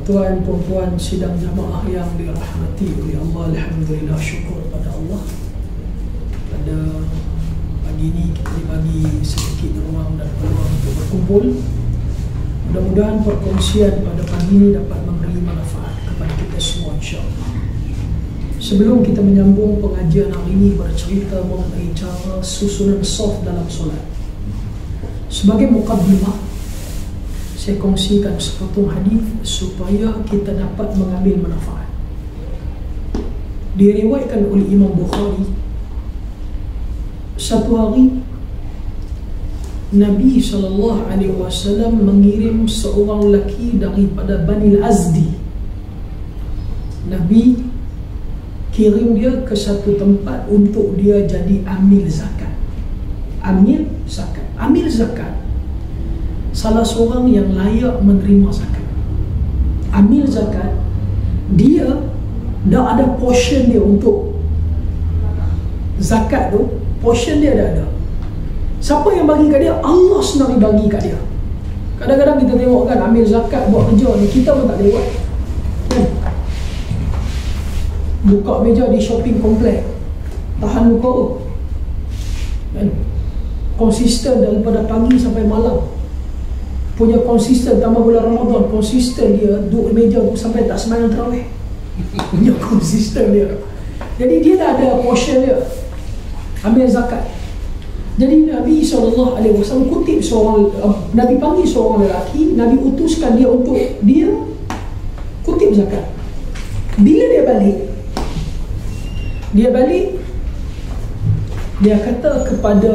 tuan-tuan, puan-puan sidang jamaah yang dirahmati oleh Allah, alhamdulillah, syukur pada Allah. Pada pagi ini kita dibagi sedikit ruang dan peluang untuk berkumpul. Mudah-mudahan perkongsian pada pagi ini dapat memberi manfaat kepada kita semua, insya-Allah. Sebelum kita menyambung pengajian hari ini bercerita mengenai cara susunan saf dalam solat, sebagai mukaddimah, saya kongsikan sepotong hadis supaya kita dapat mengambil manfaat. Diriwayatkan oleh Imam Bukhari, satu hari Nabi SAW mengirim seorang lelaki daripada Bani Azdi. Nabi kirim dia ke satu tempat untuk dia jadi amil zakat. Amil zakat. Amil zakat, salah seorang yang layak menerima zakat. Amil zakat, dia dah ada portion dia untuk zakat tu. Portion dia dah ada. Siapa yang bagi kat dia? Allah sendiri bagi kat dia. Kadang-kadang kita tengok kan, ambil zakat buat kerja ni, kita pun tak lewat kan? Buka meja di shopping komplek, tahan muka kan? Konsisten daripada pagi sampai malam, punya konsisten tambah bulan Ramadan, konsisten dia duduk meja sampai tak sembahyang tarawih. Punya konsisten dia. Jadi dia dah ada portion dia ambil zakat. Jadi Nabi SAW kutip seorang, Nabi panggil seorang lelaki, Nabi utuskan dia untuk dia kutip zakat. Bila dia balik, dia kata kepada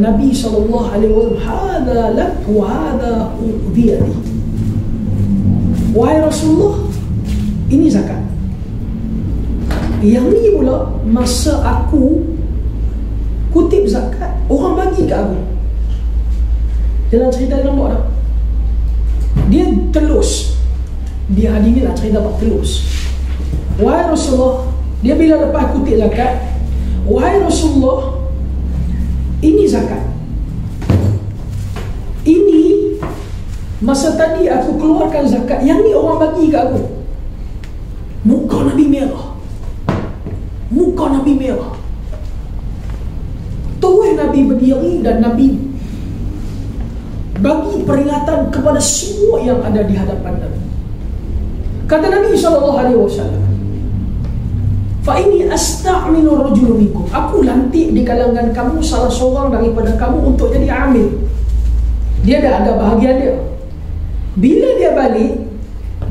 Nabi SAW, "Hadza lak wa hadza biyadi." Wahai Rasulullah, ini zakat. Yang ni pula masa aku kutip zakat, orang bagi kat aku. Dalam cerita dia nampak tak? Dia telus. Dia hari ni nak cerita apa telus. Wahai Rasulullah, dia bila lepas kutip zakat, wahai Rasulullah, ini zakat. Ini masa tadi aku keluarkan zakat, yang ni orang bagi kat aku. Muka Nabi merah. Muka Nabi merah. Terus Nabi berdiri dan Nabi bagi peringatan kepada semua yang ada di hadapan Nabi. Kata Nabi SAW, "Fa ini asta'minu rajul minkum." Aku lantik di kalangan kamu salah seorang daripada kamu untuk jadi amil. Dia dah ada bahagian dia. Bila dia balik,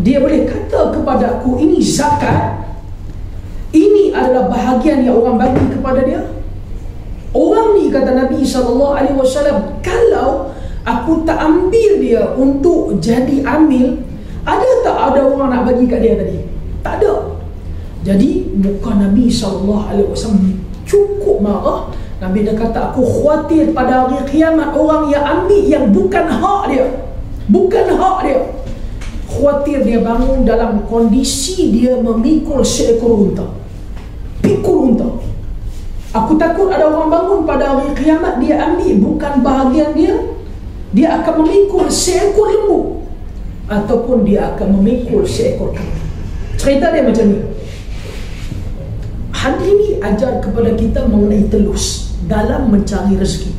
dia boleh kata kepada aku, ini zakat. Ini adalah bahagian yang orang bagi kepada dia. Orang ni, kata Nabi SAW, kalau aku tak ambil dia untuk jadi amil, ada tak ada orang nak bagi kat dia tadi? Tak ada. Jadi muka Nabi SAW cukup marah. Nabi dah kata, aku khawatir pada hari kiamat orang yang ambil yang bukan hak dia. Bukan hak dia. Khawatir dia bangun dalam kondisi dia memikul seekor unta. Pikul unta. Aku takut ada orang bangun pada hari kiamat, dia ambil bukan bahagian dia, dia akan memikul seekor lembu, ataupun dia akan memikul seekor kambing. Cerita dia macam ni. Hadis ini ajar kepada kita mengenai telus dalam mencari rezeki.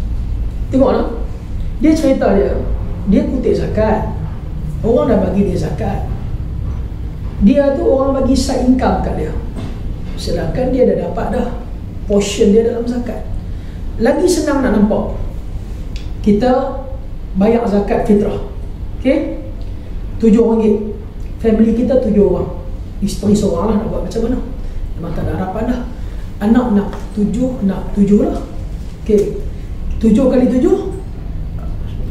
Tengoklah, dia cerita dia kutip zakat, orang dah bagi dia zakat, dia tu orang bagi side income kat dia, sedangkan dia dah dapat dah portion dia dalam zakat. Lagi senang nak nampak, kita bayar zakat fitrah, okay? RM7. Family kita 7 orang, isteri seorang lah, nak buat macam mana? Memang tak ada harapan dah. Anak nak 7 lah, okay? 7 kali 7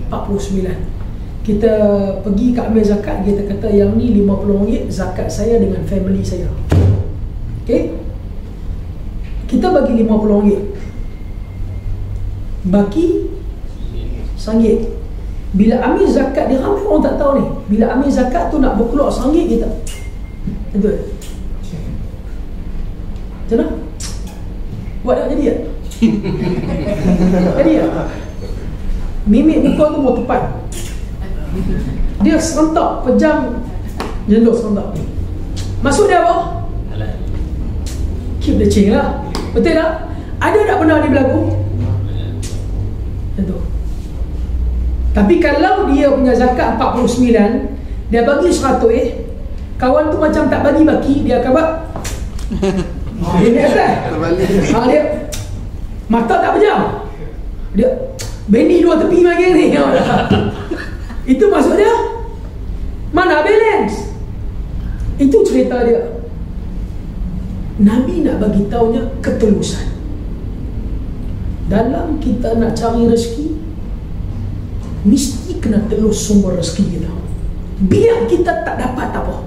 49. Kita pergi kat ambil zakat, kita kata yang ni RM50 zakat saya dengan family saya, okay? Kita bagi RM50, baki RM1. Bila ambil zakat, dia ramai orang tak tahu ni, bila ambil zakat tu nak berkeluar RM1 kita. Betul? Macam mana? Buat tak jadi tak? Jadi tak? Mimik muka tu mau tepat. Dia serentak, pejam Jelos tak? Maksud dia apa? Keep the change lah. Betul tak? Ada tak benda ni berlaku? Tentu. Tapi kalau dia punya zakat 49, dia bagi 100, kawan tu macam tak bagi baki, dia akan buat dia ni atas. Dia mata tak pejam. Dia bendi dua tepi lagi ni. Itu maksud dia mana balance. Itu cerita dia. Nabi nak bagi taunya ketulusan. Dalam kita nak cari rezeki, mesti kena telus sumber rezeki kita. Biar kita tak dapat apa,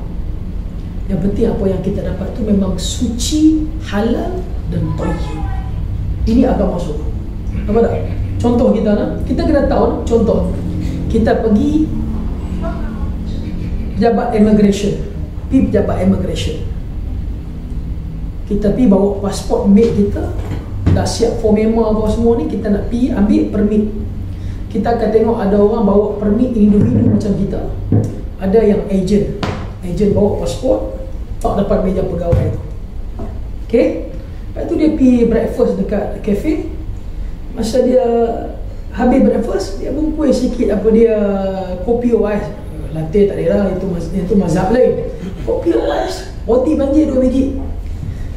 yang penting apa yang kita dapat tu memang suci, halal dan thayyib. Ini agama sunnah. Apa tak? Contoh kita nak, kita kena tahu. Contoh, kita pergi pejabat immigration, kita pergi bawa pasport mate kita, dah siap form member apa semua ni, kita nak pergi ambil permit. Kita akan tengok ada orang bawa permit individu macam kita, ada yang agent bawa pasport tak dapat meja pegawai tu. Okay, lepas tu dia pergi breakfast dekat cafe. Masa dia habis breakfast, dia bungkus sikit apa dia, kopi ais, latte tak ada lah, itu mazhab lain. Kopi ais, roti banjir 2 biji,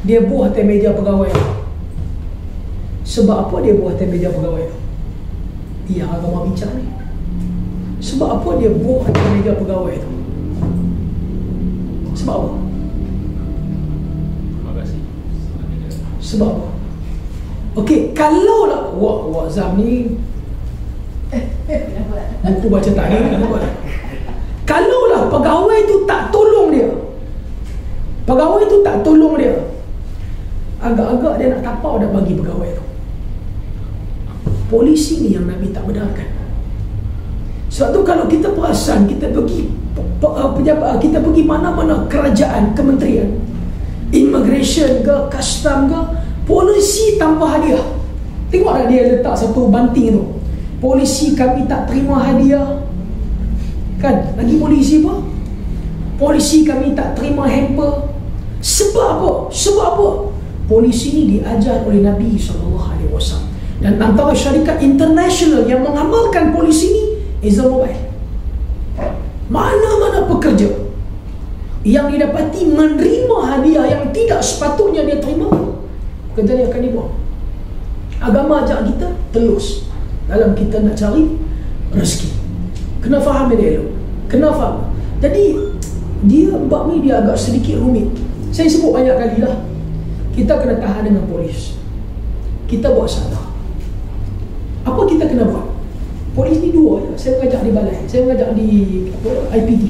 dia buah atas meja pegawai. Sebab apa dia buah atas meja pegawai? Ia agama bincang ni. Sebab apa dia buah atas meja pegawai tu? Sebab apa? Terima kasih. Sebab apa? Okey, kalau lah wak Zam ni buku baca tak ni, kalau lah pegawai tu tak tolong dia, agak-agak dia nak tapau dah bagi pegawai tu. Polisi ni yang Nabi tak benarkan. Sebab tu kalau kita perasan, kita pergi pejabat, kita pergi mana-mana kerajaan, kementerian, immigration ke, custom ke, polisi tanpa hadiah. Tengok tak dia letak satu banting tu, polisi kami tak terima hadiah. Kan? Lagi polisi apa? Polisi kami tak terima hamper. Sebab apa? Polisi ni diajar oleh Nabi SAW. Dan antara syarikat international yang mengamalkan polisi ni, Ezra Mobile. Mana-mana pekerja yang didapati menerima hadiah yang tidak sepatutnya dia terima, pekerja ni akan dibuang. Agama ajak kita telus dalam kita nak cari rezeki. Kena faham dia elok. Kena faham. Jadi dia bab ni dia agak sedikit rumit. Saya sebut banyak kali lah. Kita kena tahan dengan polis. Kita buat salah, apa kita kena buat? Polis ni dua je. Saya mengajar di balai, saya mengajar di IPD.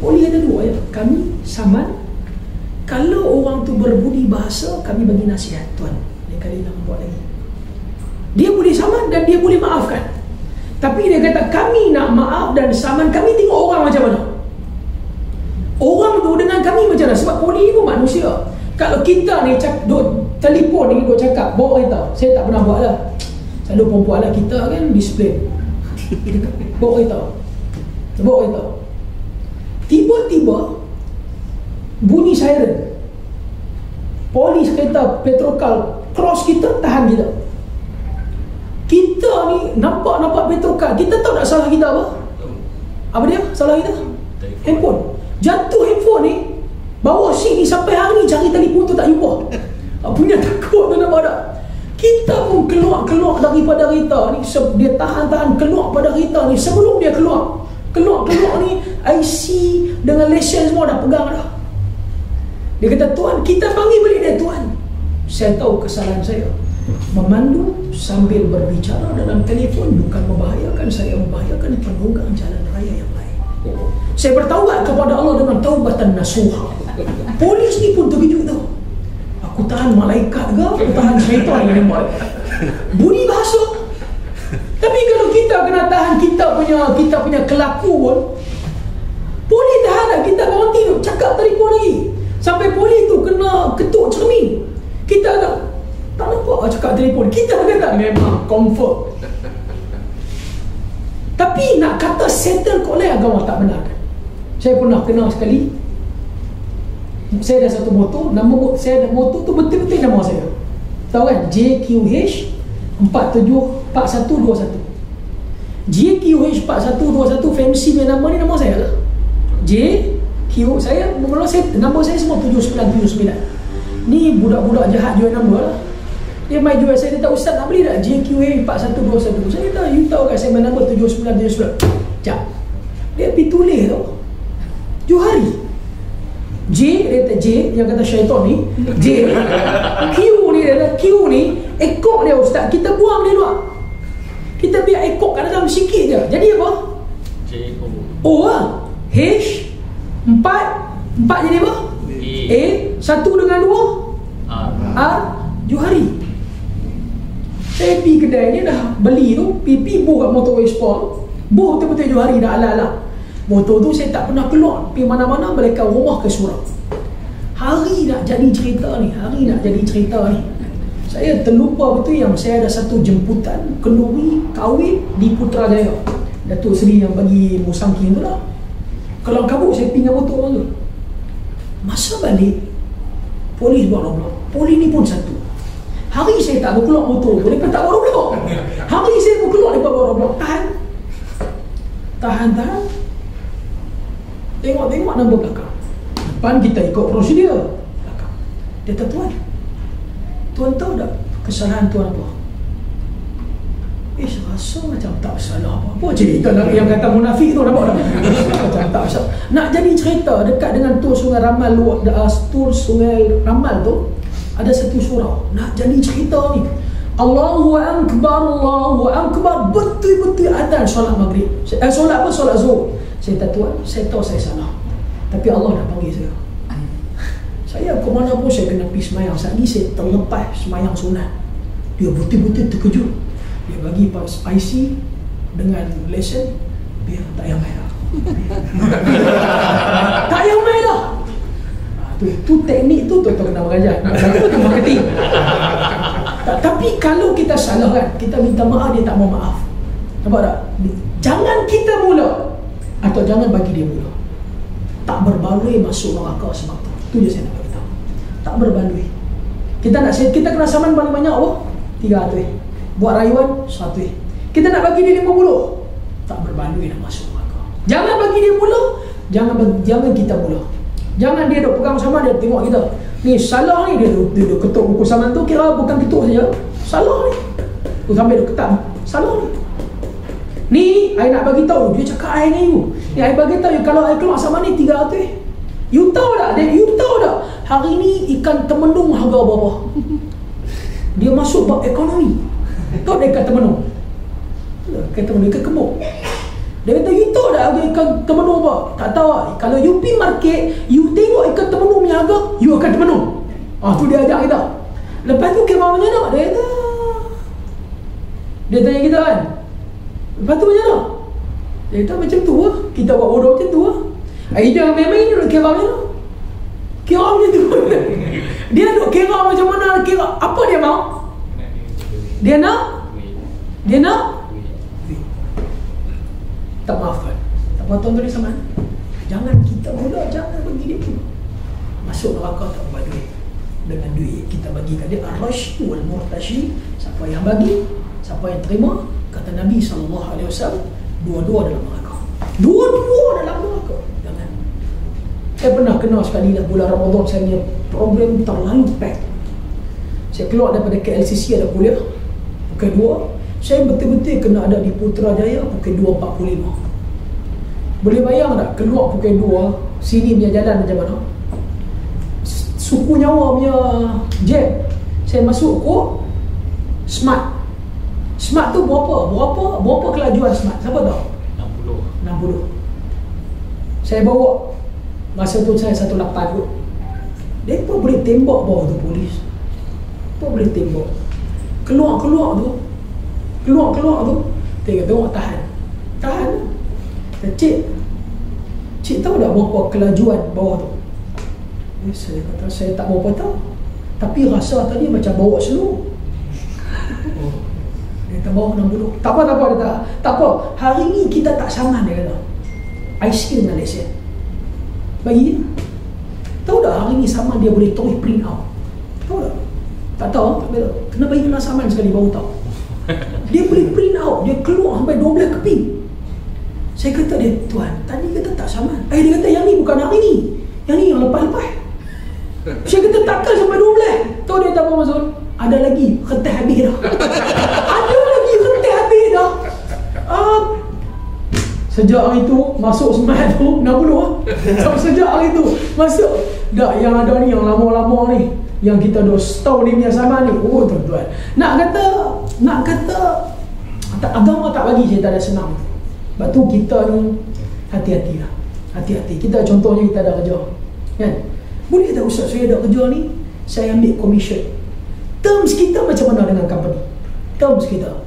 Polis ada dua je. Kami saman. Kalau orang tu berbudi bahasa, kami bagi nasihat. Tuan, lain kali nak buat lagi. Dia boleh saman dan dia boleh maafkan. Tapi dia kata kami nak maaf dan saman, kami tengok orang macam mana. Orang tu dengan kami macam mana. Sebab polis ni pun manusia. Kalau kita ni telefon ni duk cakap, bawa kereta, saya tak pernah buat lah. Selalu perempuan lah kita kan display. Bawa kereta, tiba-tiba bunyi siren, polis kereta petrokal cross kita, tahan kita. Kita ni nampak petrokal, kita tahu tak salah kita apa? Apa dia? Salah kita? Handphone. Jatuh handphone ni, bawa sini sampai hari ni cari telefon tu tak jumpa. Punya takut tu nampak tak? Kita pun keluar daripada kereta ni, dia tahan keluar pada kereta ni. Sebelum dia keluar ni, IC dengan lesen semua dah pegang dah. Dia kata, tuan, kita panggil balik dia. Tuan, saya tahu kesalahan saya, memandu sambil berbicara dalam telefon bukan membahayakan saya, membahayakan pengguna jalan raya yang lain. Saya bertaubat kepada Allah dengan taubatan nasuha. Polis ni pun terkejut tau. Aku tahan malaikat ke, aku tahan syaitan yang buat bunyi bahasa. Tapi kalau kita kena tahan kita punya kelaku pun, polis tahan lah. Kita berhenti tu cakap telefon lagi sampai polis tu kena ketuk cermin. Kita tak nampak cakap telefon. Kita kata memang confirm. Tapi nak kata settle kau lain, agama tak benarkan. Saya pernah kenal sekali, saya ada satu motor, nama saya ada motor tu betul-betul nama saya. Tahu kan? JQH 4121. JQH 4121 fancy punya nama ni nama saya lah. JQ saya mula nama saya semua 7979. Ni budak-budak jahat jual nama lah. Dia mai jual saya, dia tak, ustaz nak beli tak JQH 4121. Saya kata, you tahu kan saya main nama 7979. Jap. Dia pergi tulis tau. Johari. J, dia kata J, yang kata syaitan ni J. Q ni, dia kata Q ni ekor dia ustaz, kita buang dia luar. Kita biar ekor kat dalam sikit je. Jadi apa? J, O lah. H 4 jadi apa? A 1 dengan 2 R. Johari. Saya pergi kedai ni dah beli tu, pipi buh kat motorway sport. Buh betul-betul Johari dah ala-ala. Motor tu saya tak pernah keluar pergi mana-mana, mereka rumah ke surau. Hari nak jadi cerita ni, saya terlupa betul yang saya ada satu jemputan kenduri kahwin di Putrajaya. Datuk Seri yang bagi musangking tu lah. Kalau kabut saya pergi dengan motor orang tu. Masa balik, polis buat roblok. Polis ni pun satu. Hari saya tak berkeluar motor tu, mereka tak buat roblok. Hari saya berkeluar, mereka buat roblok. Tahan. Tengok nombor belakang. Depan kita ikut prosedur. Belakang. Dia kata, Tuan tahu tak kesalahan tuan apa? Rasa macam tak salah apa-apa. Cerita lagi yang kata munafik tu, nampak tak? Macam tak salah. Nak jadi cerita dekat dengan tur Sungai Ramal, tur Sungai Ramal tu ada satu surau. Nak jadi cerita ni, Allahu Akbar, betul-betul adzan solat maghrib. Solat zuhur. Saya kata, tuan, saya tahu saya salah, tapi Allah dah panggil saya. Saya ke mana pun saya kena pergi semayang. Saat ni saya terlepas semayang sunat. Dia betul-betul terkejut. Dia bagi IC dengan lesen. Biar tak payah main dah. Tak payah main dah. Tu teknik tu tuan-tuan kena mengajar. Itu marketing. Tapi kalau kita salah kan, kita minta maaf, dia tak mau maaf. Nampak tak? Jangan kita mula, atau jangan bagi dia mula. Tak berbaloi masuk neraka sebab tu. Itu je saya nak beritahu. Tak berbaloi. Kita kena saman paling banyak apa? 300. Buat rayuan 100. Kita nak bagi dia 50. Tak berbaloi nak masuk neraka. Jangan bagi dia mula, jangan kita mula. Jangan dia duk pegang sama, dia tengok kita. Ni salah ni, dia ketuk buku saman tu, kira bukan ketuk saja. Salah ni. Tu sampai dia ketak. Salah ni. Ni, I nak bagi tahu, dia cakap I dengan you. Ni I bagi tahu, kalau I keluar sama ni 300. You tahu tak? Hari ni ikan temenung harga berapa? Dia masuk bab ekonomi. Tahu dia ikan temenung? Ikan kemuk. Dia kata, you tahu tak harga ikan temenung apa? Tak tahu tak? Kalau you pergi market, you tengok ikan temenung punya harga, you akan temenung. Tu dia ajak kita. Lepas tu kira macam mana? Dia tanya kita kan, lepas tu macam mana? Dia kata macam tu lah. Kita buat bodoh macam tu lah. Dia memang ini duk kira macam mana? Kira macam tu. Dia duk kira macam mana? Kira apa dia mau? Dia nak tak maafkan. Tak maaf tuan tulis sama. Jangan kita mula, jangan bagi dia pula. Masuk neraka tak berbaloi dengan duit kita bagi kat dia. Ar-rashi wal murtashi. Siapa yang bagi, siapa yang terima, kata Nabi SAW, dua-dua dalam neraka. Dua-dua dalam neraka. Jangan. Saya pernah kenal sekali lah bulan Ramadan, saya punya program terlalu pack. Saya keluar daripada KLCC, ada kuliah pukul 2. Saya betul-betul kena ada di Putrajaya pukul 2.45. Boleh bayang tak keluar pukul 2, sini punya jalan macam mana? Suku nyawa punya jam. Saya masuk kok Smart. Smart tu berapa kelajuan Smart? Siapa tahu? 60. Saya bawa, masa tu saya 18 kot. Mereka boleh tembak bawah tu polis. Mereka boleh tembak. Keluar tu tengok tahan. Cik tahu tak berapa kelajuan bawah tu? Saya kata saya tak berapa tahu, tapi rasa tadi macam bawa slow. Dia kata bawah 60. Tak apa, dia tak apa. Hari ni kita tak sangat, dia kata. I skill dengan lesen. bagi. Tahu tak hari ni saman dia boleh terus print out? Tahu tak? Tak tahu? Tak tahu. Kena bagi kena saman sekali baru tahu. Dia boleh print out, dia keluar sampai 12 keping. Saya kata dia, tuan, tadi kata tak saman. Dia kata yang ni bukan hari ni, yang ni yang lepas-lepas. Saya kata takkan sampai 12. Tahu dia tak apa maksud? Ada lagi, kertas habis dah. Ada lagi, kertas habis dah. Sejak hari tu masuk semat tu 60 sejak hari tu masuk dah yang ada ni, yang lama-lama ni, yang kita dah setahun ni punya sama ni. Oh tuan-tuan, nak kata agama tak bagi saya tak ada senang. Sebab tu kita ni hati-hati lah, hati-hati. Kita contohnya kita ada kerja kan, boleh tak ustaz saya ada kerja ni, saya ambil commission. Terms kita macam mana dengan company? Terms kita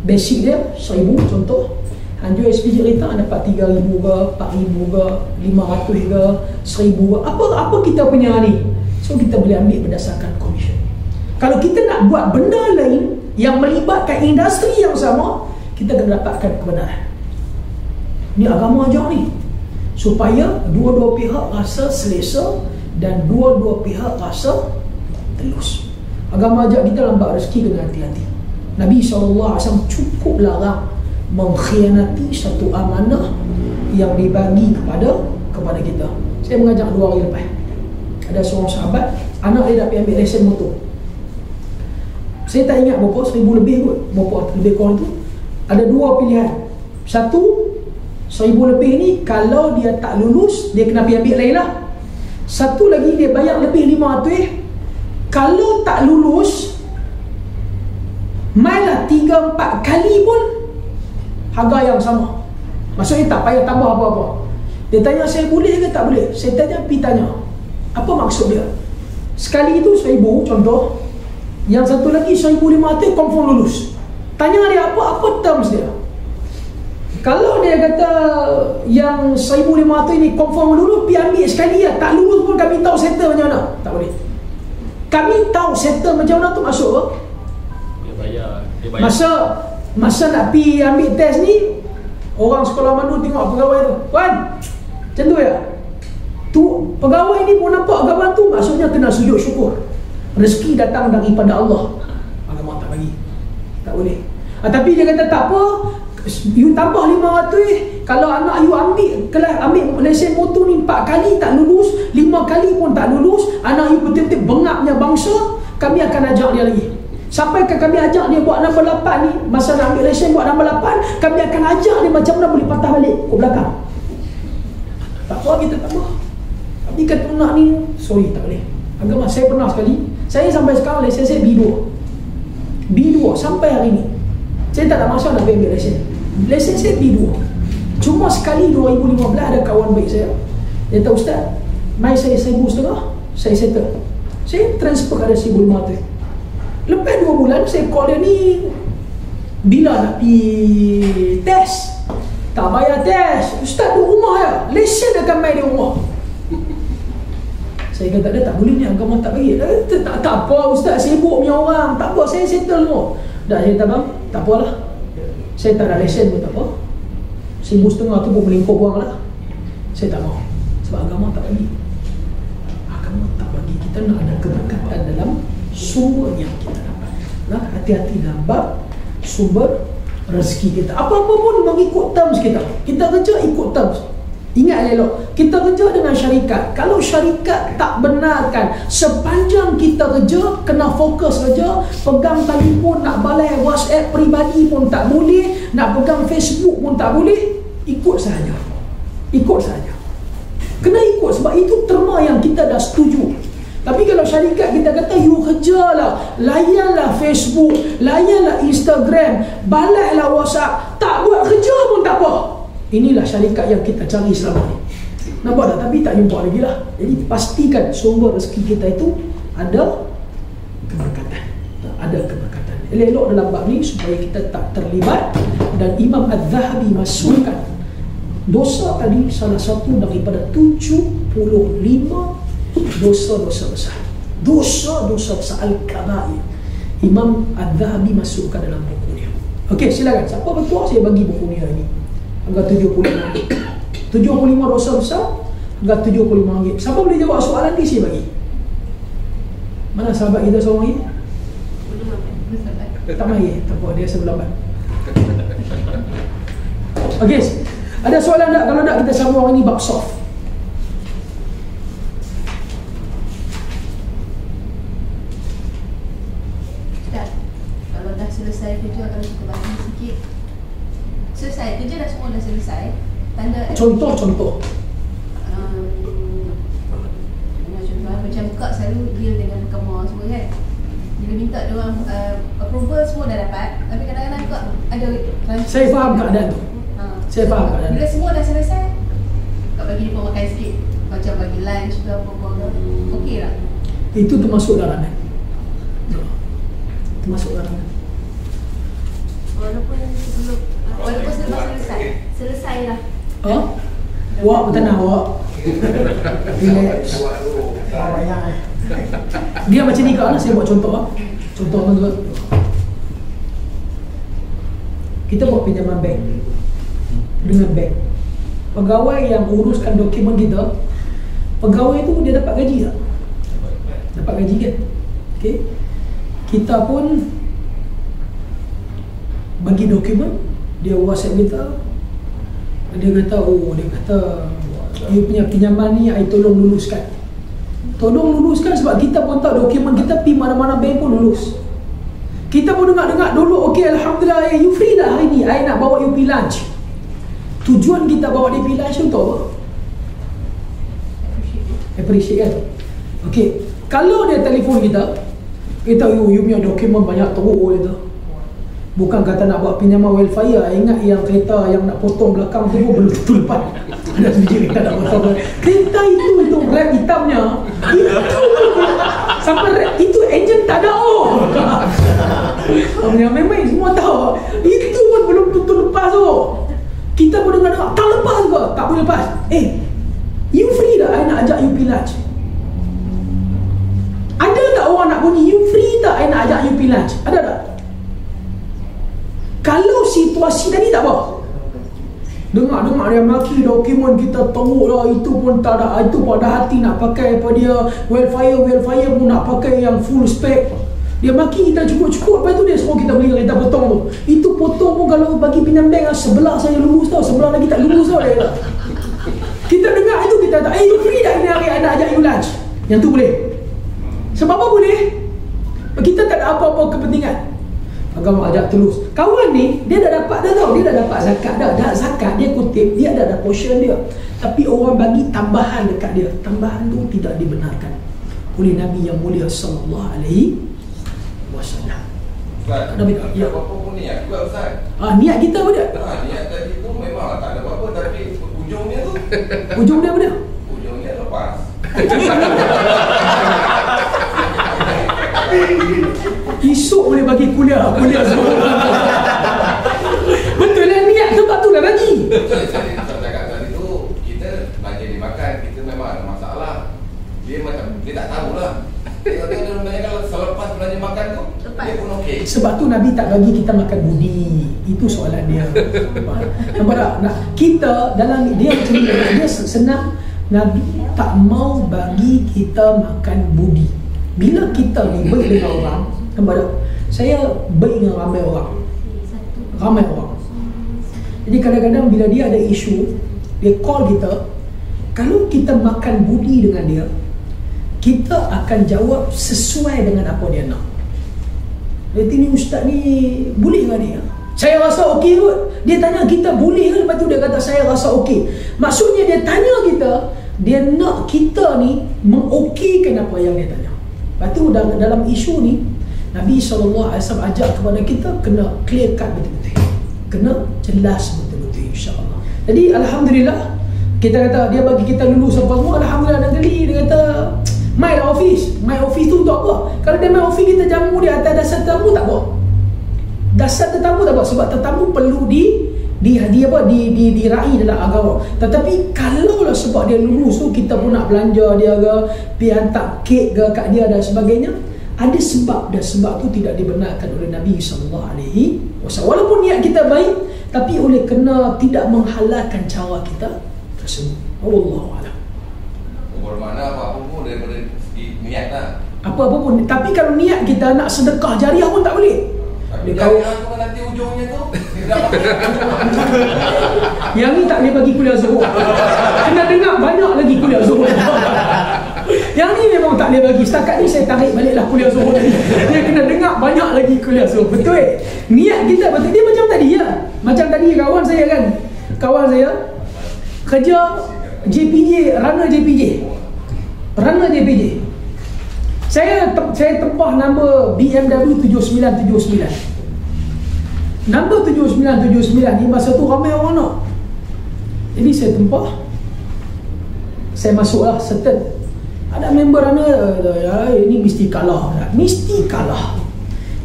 basic dia 1,000 contoh. Anjur SPG cerita dapat 3,000 ke, 4,000 ke, 500 ke, 1,000 ke, apa kita punya ni. So kita boleh ambil berdasarkan commission. Kalau kita nak buat benda lain yang melibatkan industri yang sama, kita kena dapatkan kebenaran. Ni agama ajar ni, supaya dua-dua pihak rasa selesa dan dua-dua pihak rasa telus. Agama ajar kita lambat rezeki, kena hati-hati. Nabi SAW cukup larang mengkhianati satu amanah yang dibagi kepada kita. Saya mengajar 2 hari lepas, ada seorang sahabat, anak dia dah pergi ambil lesen motor. Saya tak ingat berapa, 1,000 lebih kot, berapa lebih kurang tu. Ada 2 pilihan. Satu, 1,000 lebih ni kalau dia tak lulus, dia kena pergi ambil lain lah. Satu lagi, dia bayar lebih 500. Kalau tak lulus, mainlah 3-4 kali pun harga yang sama. Maksudnya tak payah tambah apa-apa. Dia tanya saya boleh ke tak boleh. Saya tanya, pergi tanya apa maksud dia. Sekali itu 1,000 contoh, yang satu lagi 1,500 confirm lulus. Tanya dia apa terms dia. Kalau dia kata yang 1,500 ni confirm lulus, pergi ambil sekali lah. Tak lulus pun kami tahu settle macam mana. Tak boleh. Kami tahu settle macam mana tu masuk ke? Dia bayar. Masa nak pergi ambil test ni, orang sekolah mandu tengok pegawai tu, Wan, macam tu ya? Tu pegawai ni pun nampak agama tu, maksudnya kena sujud syukur. Rezeki datang daripada Allah. Agama tak bagi, tak boleh. Tapi dia kata tak apa, you tambah 500. Kalau anak you ambil lesen motor ni 4 kali tak lulus, 5 kali pun tak lulus, anak you betul-betul bengapnya bangsa, kami akan ajak dia lagi. Sampai kami ajak dia buat nombor 8 ni, masa nak ambil lesen buat nombor 8, kami akan ajak dia macam mana boleh patah balik ke belakang. Tak apa, kita tak apa. Tapi kata nak ni, sorry tak boleh. Agama saya pernah sekali, saya sampai sekarang lesen saya B2 sampai hari ni. Saya tak ada masa nak ambil lesen. Lesen saya B2. Cuma sekali 2015 ada kawan baik saya, dia kata ustaz, mai saya 1,500, saya settle. Saya transfer ada 1,500. Lepas 2 bulan saya call dia ni, bila nak pergi test? Tak bayar test, ustaz duduk rumah ya, lesen akan main di rumah. Saya kata dia tak boleh ni, agama tak bagi. Tak apa ustaz, sibuk punya orang, tak apa, saya settle semua. Dah saya kata bang, tak apalah, saya tak ada lesen pun tak apa, 1,500 tu pun melingkup orang lah. Saya tak mau, sebab agama tak bagi. Agama tak bagi. Kita nak ada keberkatan dalam sumber yang kita dapat. Nah, hati-hati dalam bab sumber rezeki kita. Apa-apa pun mengikut terms kita. Kita kerja ikut terms. Ingat elok, kita kerja dengan syarikat. Kalau syarikat tak benarkan, sepanjang kita kerja, kena fokus kerja, pegang telefon, nak balas WhatsApp peribadi pun tak boleh, nak pegang Facebook pun tak boleh, ikut saja. Ikut saja. Kena ikut, sebab itu terma yang kita dah setuju. Tapi kalau syarikat kita kata, you kerjalah, layanlah Facebook, layanlah Instagram, balaslah WhatsApp, tak buat kerja pun tak apa. Inilah syarikat yang kita cari selama ni. Nampak tak? Tapi tak jumpa lagi lah. Jadi pastikan sumber rezeki kita itu ada keberkatan. Ada keberkatan. Elok dalam bab ni supaya kita tak terlibat. Dan Imam Az-Zahabi masukkan dosa tadi salah satu daripada 75 dosa-dosa besar. Dosa-dosa besar Al-Kabair. Imam Az-Zahabi masukkan dalam buku dia. Okey, silakan. Siapa bertuah saya bagi buku ni hari ni. Angka 75 dosa besar. Enggak RM75. Siapa boleh jawab soalan ni saya bagi? Mana sahabat kita seorang lagi? Tak mari, tak apa, dia sebelah lambat. Okey, ada soalan tak? Kalau tak kita sambung hari ni bab soft. Ustaz, kalau dah selesai kerja, kalau kita bagi sikit. Selesai kerja dah, semua dah selesai. Tanda Contoh. Macam buka selalu deal dengan mahkamah semua kan. Bila minta diorang approval semua dah dapat, tapi kadang-kadang juga ada Saya faham keadaan tu. Saya faham keadaan. Bila semua dah selesai, kau bagi dia makan sikit, macam bagi lunch ke apa-apa, okey tak? Itu termasuk larangan. Termasuk larangan. Walaupun selesai lah. Awak bertenang awak. Relax. Dia macam ni kak, saya buat contoh lah. Contoh tu. Kita buat pinjaman bank dengan bank. Pegawai yang uruskan dokumen kita, pegawai tu dia dapat gaji tak? Dapat gaji kan? Okay. Kita pun bagi dokumen, dia WhatsApp kita. Dia kata, you punya pinjaman ni, I tolong luluskan. Tolong luluskan sebab kita pun tahu dokumen kita pergi mana-mana bank pun lulus. Kita pun dengar dulu, okey Alhamdulillah, you free dah hari ni, I nak bawa you pergi lunch. Tujuan kita bawa dia pergi lunch untuk apa? Appreciate kan? Okey, kalau dia telefon kita, you punya dokumen banyak teruk gitu. Bukan kata nak buat pinjaman welfare, ingat yang kereta yang nak potong belakang tu pun belum tentu lepas. Ada sendiri kereta nak potong. Kereta itu rem hitamnya, itu sampai rem, itu enjin tak ada memang semua tahu. Itu pun belum tentu lepas tu. Kita pun dengar tak lepas ke? Tak boleh lepas. You free dah, I nak ajak you pergi lunch. Ada tak orang nak bunyi, you free tak, I nak ajak you pergi lunch? Ada tak? Kalau situasi tadi tak apa, dengar dia maki dokumen kita teruk lah, itu pun tak ada, itu pun ada hati nak pakai apa dia welfare pun nak pakai yang full spec. Dia maki kita cukup-cukup, lepas tu dia suruh kita beli kereta potong tu. Itu potong pun kalau bagi pinjam bank, sebelah saya lulus tau, sebelah lagi tak lulus tau dia kata. Kita dengar itu, kita kata, you free dah ini hari I nak ajak you lunch. Yang tu boleh. Sebab apa boleh? Kita tak ada apa-apa kepentingan. Agama ajak terus. Kawan ni, dia dah dapat dah tau. Dia dah dapat zakat dah. Dah zakat, dia kutip, dia dah ada portion dia. Tapi orang bagi tambahan dekat dia. Tambahan tu tidak dibenarkan oleh Nabi yang mulia sallallahu alaihi wasallam. Ustaz, ya. apa pun niat juga Ustaz. Niat kita apa dia? Niat tadi tu memang tak ada apa-apa, tapi ujungnya tu ujung dia apa dia? Ujungnya lepas. Esok boleh bagi kuliah semua. Betul lah, niat sebab tu lah bagi. Saya cakap tadi tu, kita belanja dimakan, kita memang ada masalah. Dia macam, dia tak tahulah. Kalau selepas belanja makan tu, dia pun okey. Sebab tu Nabi tak bagi kita makan budi. Itu soalan dia. Nampak tak? Kita dalam dia macam ni, dia senang. Nabi tak mau bagi kita makan budi. Bila kita ni baik dengan orang, nampak tak? Saya baik dengan ramai orang. Jadi kadang-kadang bila dia ada isu, dia call kita. Kalau kita makan budi dengan dia, kita akan jawab sesuai dengan apa dia nak. Berarti ni ustaz ni boleh ke dia? Saya rasa okey kot. Dia tanya kita boleh ke? Lepas tu dia kata saya rasa okey. Maksudnya dia tanya kita, dia nak kita ni mengokeykan apa yang dia tanya. Lepas tu dalam isu ni, Nabi SAW ajak kepada kita kena clear cut betul-betul, kena jelas betul-betul, insyaAllah. Jadi Alhamdulillah, kita kata dia bagi kita lulus apa semua, Alhamdulillah. Dan kali dia kata my office tu untuk apa? Kalau dia my office, kita jamu dia atas dasar tetamu tak apa. Dasar tetamu tak apa, sebab tetamu perlu diraih dalam agama. Tetapi kalau lah sebab dia lulus tu, kita pun nak belanja dia ke, pergi hantar kek ke kat dia dan sebagainya, ada sebab, dan sebab tu tidak dibenarkan oleh Nabi SAW. Walaupun niat kita baik, tapi oleh kena tidak menghalalkan cara kita tersebut. Wallahualam. bermakna apa-apa pun daripada niat lah. Apa-apa pun. Tapi kalau niat kita nak sedekah jariah pun tak boleh. Tapi jariah tu kan nanti ujungnya tu yang ni tak boleh bagi kuliah Zuhur. Kena dengar banyak lagi kuliah Zuhur. Yang ni memang tak boleh bagi. Setakat ni saya tarik baliklah kuliah Zuhur tadi. Dia kena dengar banyak lagi kuliah Zuhur. Betul. Niat kita betul. Dia macam tadi ya. Macam tadi kawan saya kan. Kawan saya kerja JPJ, runner JPJ. Runner JPJ. Saya tempah nombor BMW 7979. Nombor 7979 ni masa tu ramai orang nak. Jadi saya tempah. Saya masuklah certain. Ada member ini mesti kalah. Mesti kalah.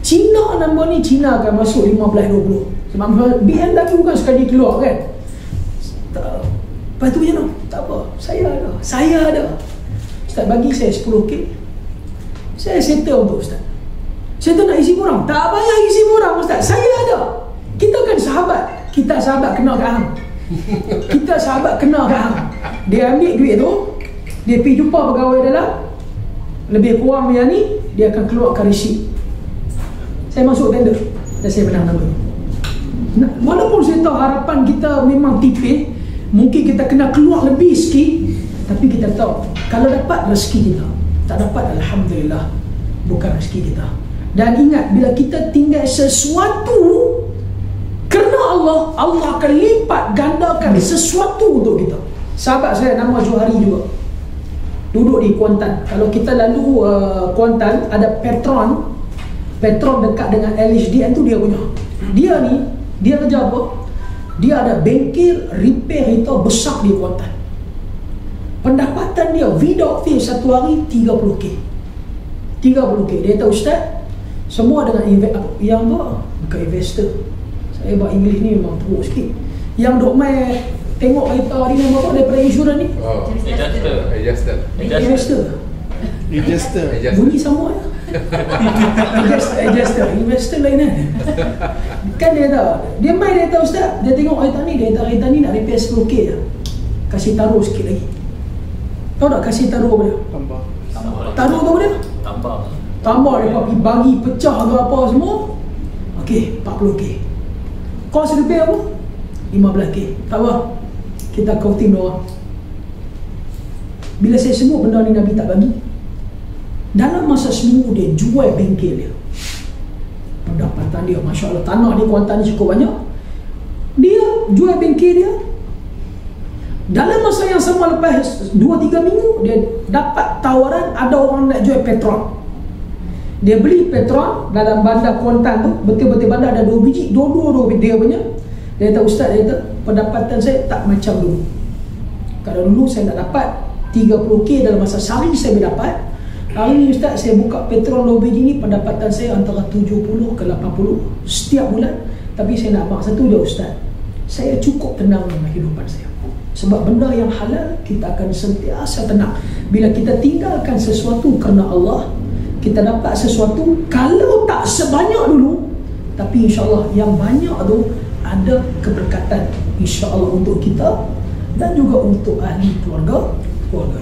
Cina nombor ni Cina akan masuk 15-20. Sebab BMW kan sekali keluar kan. Lepas tu je no. Tak apa. Saya ada. Ustaz bagi saya 10k. Saya settle untuk Ustaz. Saya tak nak isi borang. Tak payah isi borang Ustaz. Saya ada. Kita kan sahabat. Kita sahabat kena kat hang. Kita sahabat kena kat hang. Dia ambil duit tu, dia pergi jumpa pegawai dalam. Lebih kurang yang ni, dia akan keluarkan resit. Saya masuk tender dan saya menang nama. Walaupun saya tahu harapan kita memang tipis, mungkin kita kena keluar lebih sikit, tapi kita tahu kalau dapat rezeki kita, tak dapat alhamdulillah, bukan rezeki kita. Dan ingat, bila kita tinggal sesuatu kerana Allah, Allah akan lipat gandakan sesuatu untuk kita. Sahabat saya nama Johari juga, duduk di Kuantan. Kalau kita lalu Kuantan, ada Petron dekat dengan LHDN tu dia punya. Dia ni, dia kerja apa? Dia ada bengkel repair kereta besar di Kuantan. Pendapatan dia without fee satu hari 30k. 30k. Dia tahu Ustaz, semua dengan yang apa? Bukan investor. Saya buat English ni memang teruk sikit. Yang duk main tengok kereta ni memang apa daripada insurans ni? Adjuster. Bunyi sama ya. Adjuster. Investor lain kan. Kan dia tahu. Dia main dia tahu Ustaz. Dia tengok kereta ni nak repair 10k je. Kasih taruh sikit lagi. Tahu tak kasih taruh apa dia? Tambah. Taruh tu apa dia? Tambah dia pergi bagi pecah ke apa semua. Okey, 40k. Kos repair apa? 15k. Tak apa. Kita counting doang. Bila saya sebut benda ni Nabi tak bagi. Dalam masa seminggu dia jual bengkel dia. Pendapatan dia Masya Allah. Tanah di Kuantan ni cukup banyak. Dia jual bengkel dia. Dalam masa yang sama lepas 2-3 minggu, dia dapat tawaran ada orang nak jual Petron. Dia beli Petron dalam bandar Kuantan tu, betul-betul bandar ada 2 biji, dua dia punya. Dia kata Ustaz, dia kata pendapatan saya tak macam dulu. Kalau dulu saya nak dapat 30k dalam masa sehari saya boleh dapat. Hari ni Ustaz saya buka Petron 2 biji ni, pendapatan saya antara 70 ke 80 setiap bulan. Tapi saya nak satu je Ustaz, saya cukup tenang dengan kehidupan saya. Sebab benda yang halal kita akan sentiasa tenang. Bila kita tinggalkan sesuatu kerana Allah, kita dapat sesuatu kalau tak sebanyak dulu, tapi insyaAllah yang banyak tu ada keberkatan insyaAllah untuk kita dan juga untuk ahli keluarga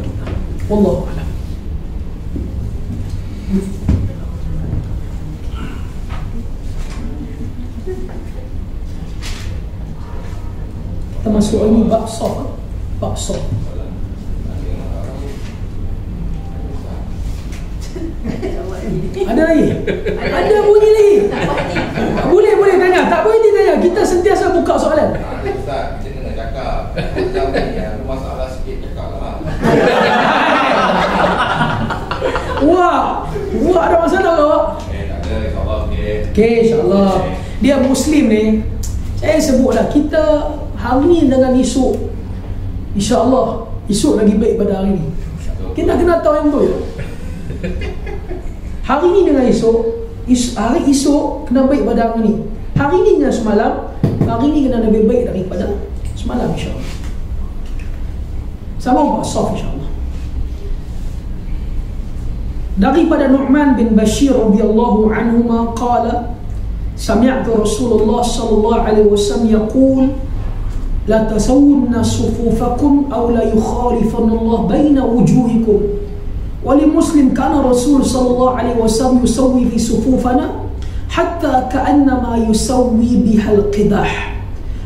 kita. Wallahu a'lam. Kita masuk lagi bab soft. Ada lagi? Ada bunyi lagi? Boleh tanya. Tak boleh tanya. Kita sentiasa buka soalan. Ustaz, kita kena cakap. Macam ni yang masalah sikit cakap lah. Wah, ada masalah ke? Tak ada, insyaAllah. Okay, insyaAllah. Dia Muslim ni. Saya sebutlah, kita hari ni dengan esok, insyaAllah esok lagi baik pada hari ni. Kita kena tahu yang tu ya. Hari ni dengan esok, hari esok kena baik pada hari ni. Hari ni dengan semalam, hari ni kena lebih baik daripada semalam insyaAllah. Sama Pak Sof insyaAllah. Daripada Nu'man bin Bashir radhiyallahu anhuma qala sami'tu Rasulullah sallallahu alaihi wasallam yaqul la tasawunna sufufakum aw la yukhalifanna Allah baina wujuhikum. Wa li Muslim kana Rasul sallallahu alaihi wasallam yusawwi fi sufufana hatta ka'annama yusawwi biha al-qidah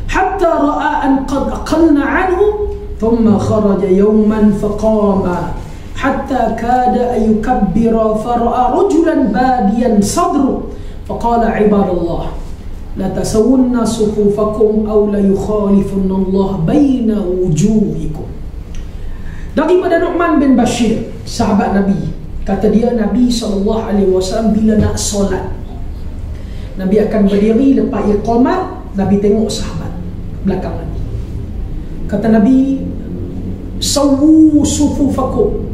hatta ra'a an qad aqalna anhu thumma kharaja yawman faqama hatta kada an yukabbira fara'a rajulan badiyan sadru faqala ibadallah la tasawunna sufufakum aw la yukhalifunna Allah baina wujuhikum. Daripada Nu'man bin Bashir, sahabat Nabi, kata dia Nabi SAW bila nak solat, Nabi akan berdiri lepas iqamat, Nabi tengok sahabat belakang Nabi. Kata Nabi, sawu sufufakum,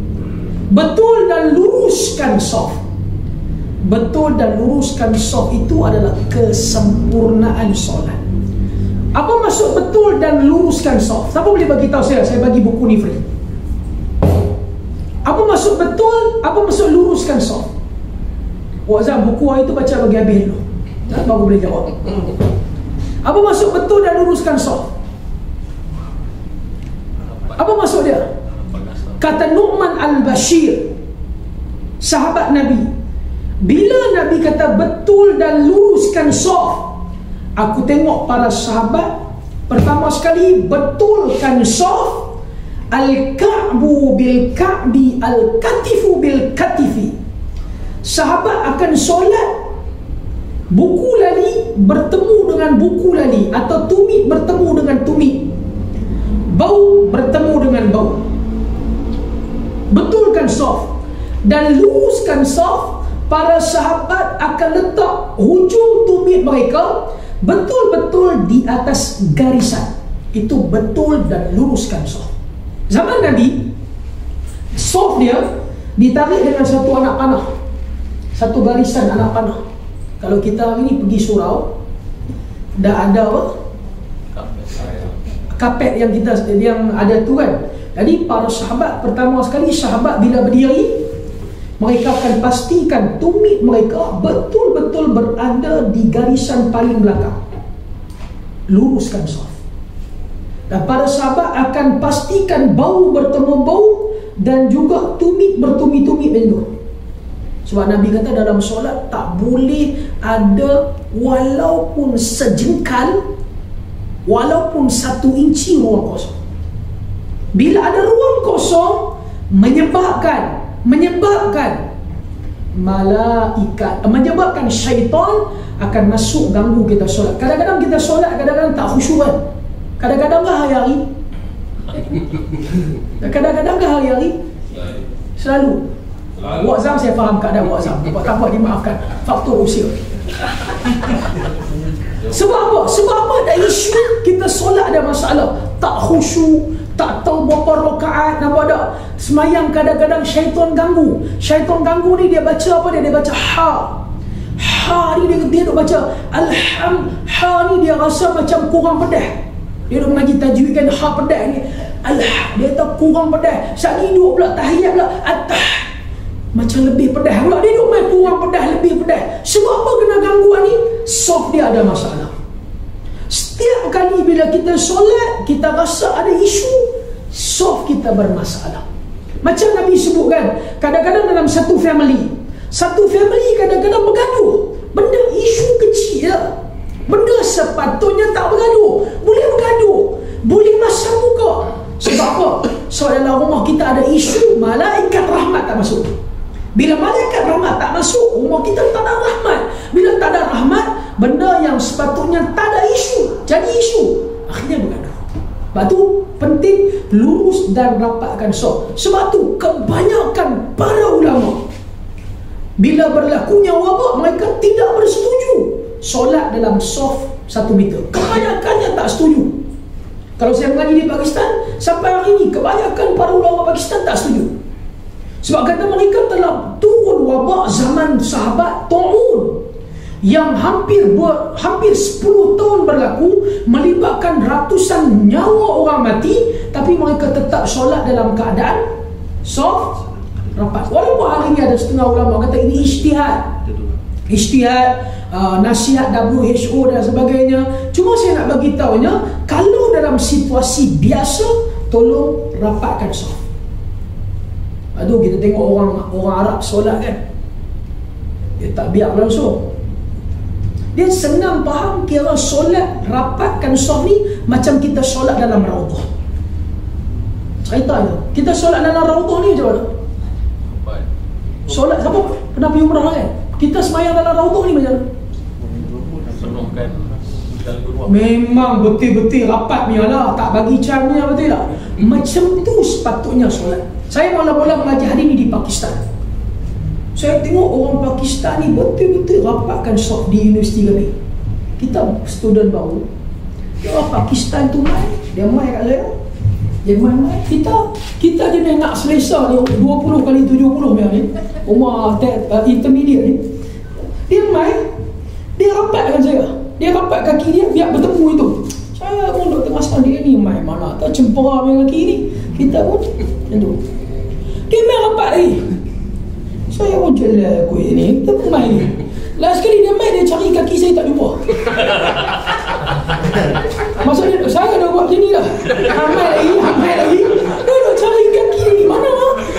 betul dan luruskan saf. Betul dan luruskan saf itu adalah kesempurnaan solat. Apa maksud betul dan luruskan saf? Siapa boleh bagi tahu saya? Saya bagi buku ni free. Apa maksud betul? Apa maksud luruskan saf? Wazam buku itu baca bagi habis dulu, baru boleh jawab. Apa maksud betul dan luruskan saf? Apa maksud dia? Kata Nu'man al-Bashir, sahabat Nabi, bila Nabi kata betul dan luruskan saf, aku tengok para sahabat pertama sekali betulkan saf, al-ka'bu bil ka'bi, al-katifu bil katifi. Sahabat akan solat, buku lali bertemu dengan buku lali, atau tumit bertemu dengan tumit, bau bertemu dengan bau. Betulkan saf dan luruskan saf. Para sahabat akan letak hujung tumit mereka betul-betul di atas garisan. Itu betul dan luruskan saf. Zaman Nabi, saf dia ditarik dengan satu anak panah, satu garisan anak panah. Kalau kita hari ni pergi surau, dah ada apa? Kapet yang ada tu kan. Jadi para sahabat, pertama sekali sahabat bila berdiri, mereka akan pastikan tumit mereka betul-betul berada di garisan paling belakang. Luruskan saf. Dan para sahabat akan pastikan bau bertemu bau dan juga tumit bertumit-tumit macam tu. Sebab Nabi kata dalam solat tak boleh ada walaupun sejengkal, walaupun 1 inci ruang kosong. Bila ada ruang kosong, menyebabkan malaikat, menyebabkan syaitan akan masuk ganggu kita solat. Kadang-kadang kita solat, kadang-kadang tak khusyuk kan. Kadang-kadang ke hari-hari? Kadang-kadang ke hari-hari? Selalu. Wa'zam saya faham keadaan wa'zam. Tak apa, dimaafkan. Faktor usia. Sebab apa? Sebab apa ada isu kita solat ada masalah. Tak khusyuk, tak tahu berapa rakaat, nampak tak? Semayang kadang-kadang syaitan ganggu. Syaitan ganggu ni dia baca apa dia? Dia baca ha. Ha ni dia duk baca alham. Ha ni dia rasa macam kurang pedas. Dia duk mengaji tajwid kan, ha pedas ni. Dia tak kurang pedas. Sekali duduk pula tahiyat pula atah, macam lebih pedas pula. Dia duk main kurang pedas, lebih pedas. Sebab apa kena gangguan ni? Saf dia ada masalah. Setiap kali bila kita solat, kita rasa ada isu, saf kita bermasalah. Macam Nabi sebutkan, kadang-kadang dalam satu family kadang-kadang bergaduh. Benda isu kecil, benda sepatutnya tak bergaduh, boleh bergaduh, boleh masam muka. Sebab apa? So dalam rumah kita ada isu, malaikat rahmat tak masuk. Bila malaikat rahmat tak masuk, rumah kita tak ada rahmat. Bila tak ada rahmat, benda yang sepatutnya tak ada isu jadi isu, akhirnya bergaduh. Sebab tu penting lurus dan rapatkan saf. Sebab tu kebanyakan para ulama bila berlakunya wabak, mereka tidak bersetuju solat dalam saf 1 meter. Kebanyakannya tak setuju. Kalau saya mengaji di Pakistan, sampai hari ini kebanyakan para ulama Pakistan tak setuju. Sebab kata mereka telah turun wabak zaman sahabat Ta'un yang hampir 10 tahun berlaku, melibatkan ratusan nyawa orang mati, tapi mereka tetap solat dalam keadaan saf rapat. Walaupun hari ini ada setengah ulama kata ini ijtihad. ijtihad, nasihat WHO dan sebagainya. Cuma saya nak bagi tahunya, kalau dalam situasi biasa, tolong rapatkan saf. Aduh, kita tengok orang Arab solat kan, dia tak biar langsung. Dia senang faham kira solat rapatkan saf ni macam kita solat dalam raudhah. Ceritanya, kita solat dalam raudhah ni macam mana? Solat siapa pernah pergi umrah kan? Kita semayang dalam raudhah ni macam mana? Penuhkan Memang betul-betul rapat punya lah, tak bagi camnya, betul tak? Macam tu sepatutnya solat. Saya mula-mula mengajar hari ni di Pakistan. Saya tengok orang Pakistan ni betul-betul rapatkan saf di universiti kami. Kita student baru, orang Pakistan tu main, dia main kat saya, dia main. Kita jenis nak selesa ni 20 kali 70 ni, umur intermediate ni. Dia main, dia rapat dengan saya, dia rapat kaki dia biar bertemu itu. Saya pun duk tengah sekarang, dia ni main mana tak cempera dengan kaki ni. Kita pun macam tu, dia main rapat lagi. Saya pun jelas kuih ni, kita pun main ni. Last sekali dia main, dia cari kaki saya tak jumpa. Maksudnya saya dah buat macam ni dah, Hamai lagi dia dah cari kaki ni mana.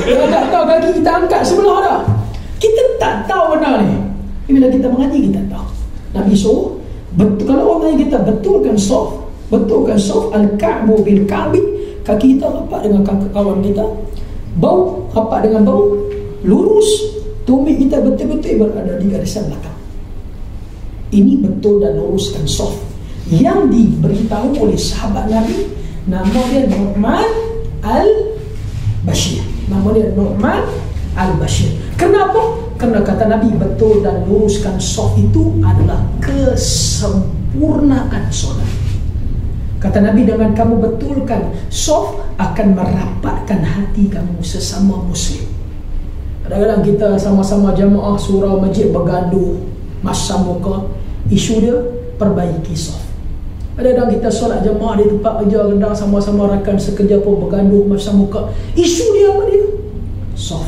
Dia tak tahu kaki kita angkat sebelah dah. Kita tak tahu benar ni. Bila kita mengaji kita tahu. Nabi suruh betul, kalau orang tanya kita betulkan saf al-ka'bu bil ka'bi, kaki kita rapat dengan kawan kita, bau rapat dengan bau, lurus, tumit kita betul-betul berada di garisan belakang. Ini betul dan luruskan saf. Yang diberitahu oleh sahabat Nabi, nama dia Nu'man al-Bashir. Nama dia Nu'man al-Bashir. Kenapa? Kerana kata Nabi, betul dan luruskan saf itu adalah kesempurnaan solat. Kata Nabi, dengan kamu betulkan saf akan merapatkan hati kamu sesama muslim. Kadang-kadang kita sama-sama jamaah surau masjid bergaduh, masam muka, isu dia perbaiki saf. Kadang-kadang kita solat jamaah di tempat kerja, kadang sama-sama rakan sekerja pun bergaduh, masam muka, isu dia apa dia? Saf.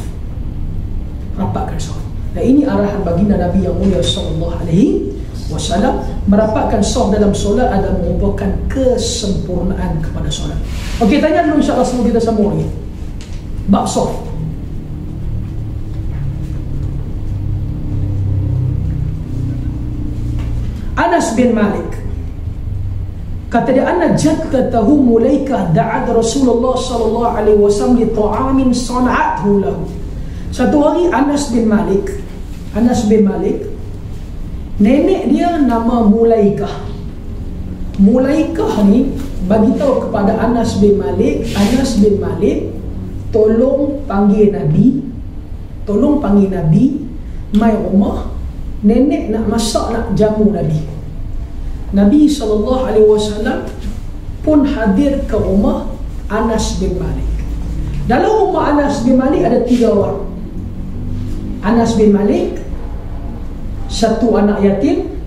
Rapatkan saf. Dan ini arahan baginda Nabi yang mulia sallallahu alaihi wasallam. Merapatkan saf dalam solat adalah merupakan kesempurnaan kepada solat. Okey, tanya dulu insya-Allah sebelum kita sambung lagi. Bab saf. Anas bin Malik kata dia, anna jaddatahu Mulaikah da'at Rasulullah sallallahu alaihi wasallam li ta'amin sana'athu lahu. Satu hari Anas bin Malik, nenek dia nama Mulaikah. Mulaikah ni bagi tahu kepada Anas bin Malik, tolong panggil Nabi mai rumah, nenek nak masak, nak jamu Nabi. Nabi SAW pun hadir ke rumah Anas bin Malik. Dalam rumah Anas bin Malik ada 3 orang. Anas bin Malik, satu anak yatim,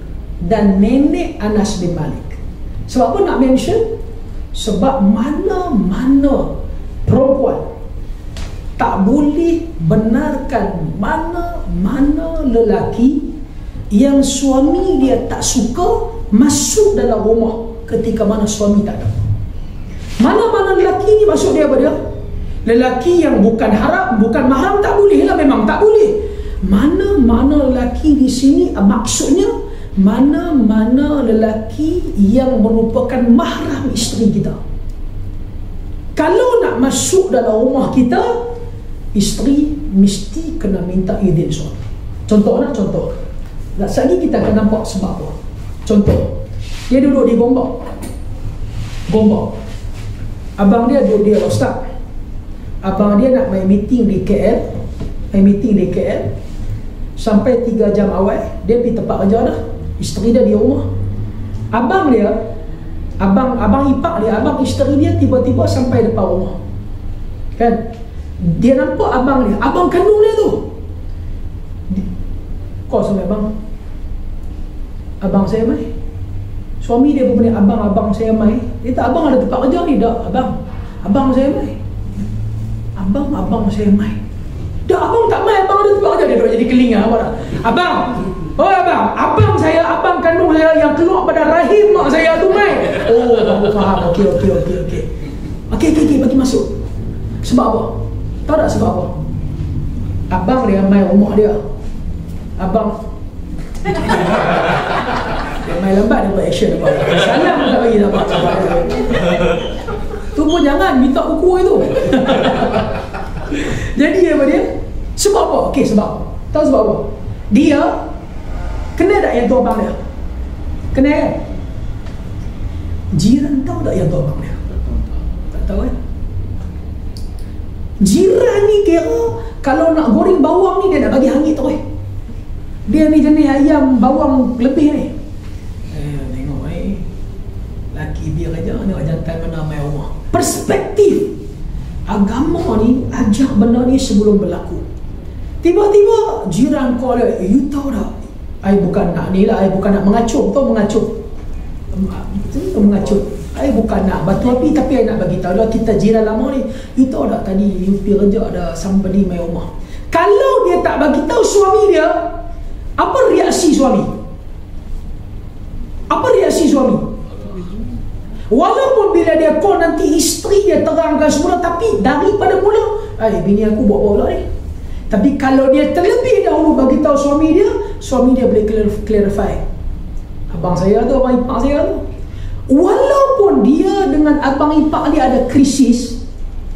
dan nenek Anas bin Malik. Sebab apa nak mention? Sebab mana-mana perempuan tak boleh benarkan mana-mana lelaki yang suami dia tak suka masuk dalam rumah ketika mana suami tak ada. Mana-mana lelaki ni maksud dia apa dia? Lelaki yang bukan haram, bukan mahram, tak boleh lah, memang tak boleh. Mana-mana lelaki di sini maksudnya mana-mana lelaki yang merupakan mahram isteri kita. Kalau nak masuk dalam rumah kita, isteri mesti kena minta izin suami. Contoh. Lagi kita akan nampak sebab apa. Contoh, dia duduk di Gombak. Abang dia duduk dia, ustaz. Abang dia nak main meeting di KL. Sampai 3 jam awal dia pergi tempat kerja dah. Isteri dia di rumah. Abang ipar dia, abang isteri dia tiba-tiba sampai depan rumah. Kan? Dia nampak abang dia, abang kandung dia tu. Kau sampai abang saya mai. Suami dia pun punya abang saya mai. Dia tak, abang ada tempat kerja ni. Tak, abang saya mai. Abang saya mai. Dah, abang tak mai, abang ada tempat kerja. Dia duduk jadi kelinga. Abang Oh abang saya, abang kandung saya yang keluar pada rahim mak saya tu mai. Oh, aku faham. Okey, bagi masuk. Sebab apa? Tahu tak sebab apa? Abang dia mai rumah dia. Abang dia main lambat, dia buat action apa? Salam tak bagi dapat sebab tu pun jangan minta buku itu. Jadi apa dia? Sebab apa? Okey, sebab tahu sebab apa? Dia kenal tak yang tu abang dia? Kenal kan? Jiran tahu tak yang tu abang dia? Tak tahu kan? Jiran ni kira kalau nak goreng bawang ni dia nak bagi hangit terus. Dia ni jenis ayam bawang lebih ni. Tengok laki dia aja ni jantan mana mai rumah. Perspektif agama ni ajak benda ni sebelum berlaku. Tiba-tiba jiran kau dia, you tahu tak? I bukan nak ni lah, I bukan nak mengacung, tahu mengacung. Mengacung. I bukan nak batu api tapi I nak bagi tahu dah kita jiran lama ni. You tahu tak tadi you pergi kerja ada somebody mai rumah. Kalau dia tak bagi tahu suami dia, apa reaksi suami? Apa reaksi suami? Walaupun bila dia call nanti isteri dia terangkan semula, tapi daripada mula, bini aku buat bola ni. Tapi kalau dia terlebih dahulu bagi tahu suami dia boleh clarify. Abang saya tu, abang ipar saya tu. Walaupun dia dengan abang ipar dia ada krisis,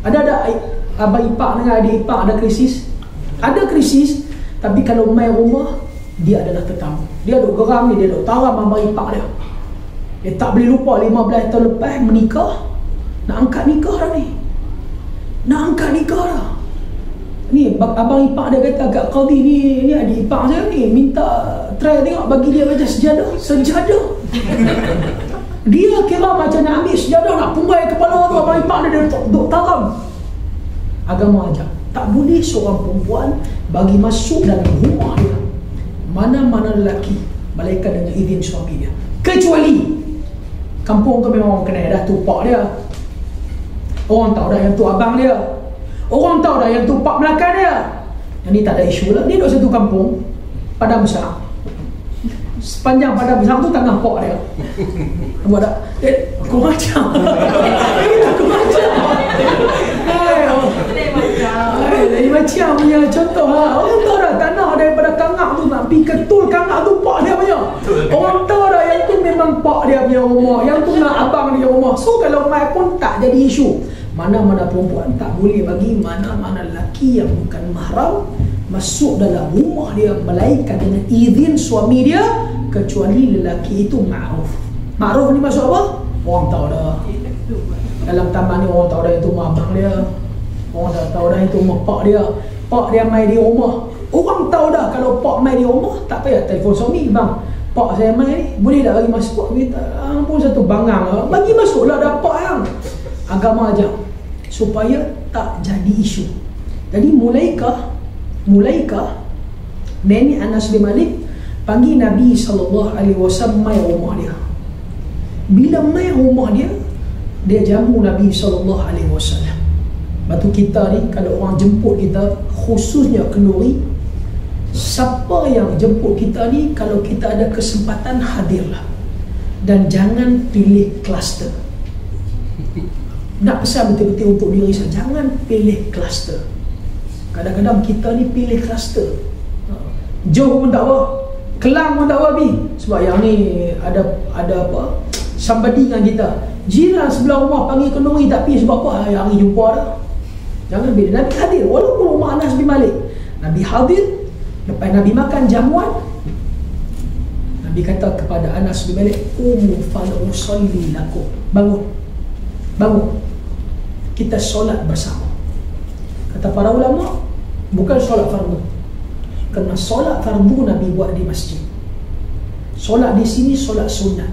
ada abang ipar dengan adik ipar ada krisis, tapi kalau main rumah dia adalah tetamu. Dia duk geram ni, dia duk taram abang ipar dia. Dia tak boleh lupa 15 tahun lepas menikah. Nak angkat nikah dah ni. Ni abang ipar dia kata kat qadi ni adik ipar saya ni minta try tengok bagi dia baca sejadah. Dia kira macam nak ambil sejadah nak punggai kepala tu, abang ipar dia duk taram. Agama ajar tak boleh seorang perempuan bagi masuk dalam rumah dia mana-mana lelaki malaikat dengan izin suami dia, kecuali kampung tu memang orang kenal dah tu pak dia, orang tahu dah yang tu abang dia, orang tahu dah yang tu pak Melaka dia. Yang ni tak ada isu lah. Dia duduk satu kampung padang besar, sepanjang padang besar tu tanah pak dia. Nampak tak? Aku macam aku macam Lain macam punya contoh lah. Orang tahu dah tanah daripada kangak tu nak pergi ketul kangak tu pak dia punya. Orang tahu dah yang tu memang pak dia punya rumah, yang tu nak abang dia rumah. So kalau mai pun tak jadi isu. Mana-mana perempuan tak boleh bagi mana-mana lelaki yang bukan mahram masuk dalam rumah dia melainkan dengan izin suami dia, kecuali lelaki itu ma'ruf. Ma'ruf ni maksud apa? Orang tahu dah. Dalam taman ni orang tahu dah itu abang dia. Orang dah tahu dah itu pak dia. Pak dia mai di rumah. Orang tahu dah kalau pak mai di rumah, tak payah telefon suami, bang, pak saya mai ni, boleh tak bagi masuk? Kita pun satu bangang lah. Bagi masuklah dah pak yang. Agama ajar supaya tak jadi isu. Jadi mulaikah nenek Anas bin Malik panggil Nabi SAW mai rumah dia. Bila mai rumah dia, dia jamu Nabi SAW. Batu kita ni kalau orang jemput kita, khususnya kenduri, siapa yang jemput kita ni, kalau kita ada kesempatan hadirlah, dan jangan pilih kluster. Nak pesan betul-betul untuk diri saya, jangan pilih kluster. Kadang-kadang kita ni pilih kluster. Johor pun tak apa, Kelang pun tak apa bi, sebab yang ni ada apa, somebody dengan kita. Jiran sebelah rumah panggil kenduri tak pergi, sebab apa? Hari jumpa dah. Jangan bila Nabi hadir, walaupun rumah Anas bin Malik, Nabi hadir. Lepas Nabi makan jamuan, Nabi kata kepada Anas bin Malik, fal usalli lakum, bangun, kita solat bersama. Kata para ulama, bukan solat fardu, kerana solat fardu Nabi buat di masjid. Solat di sini solat sunat.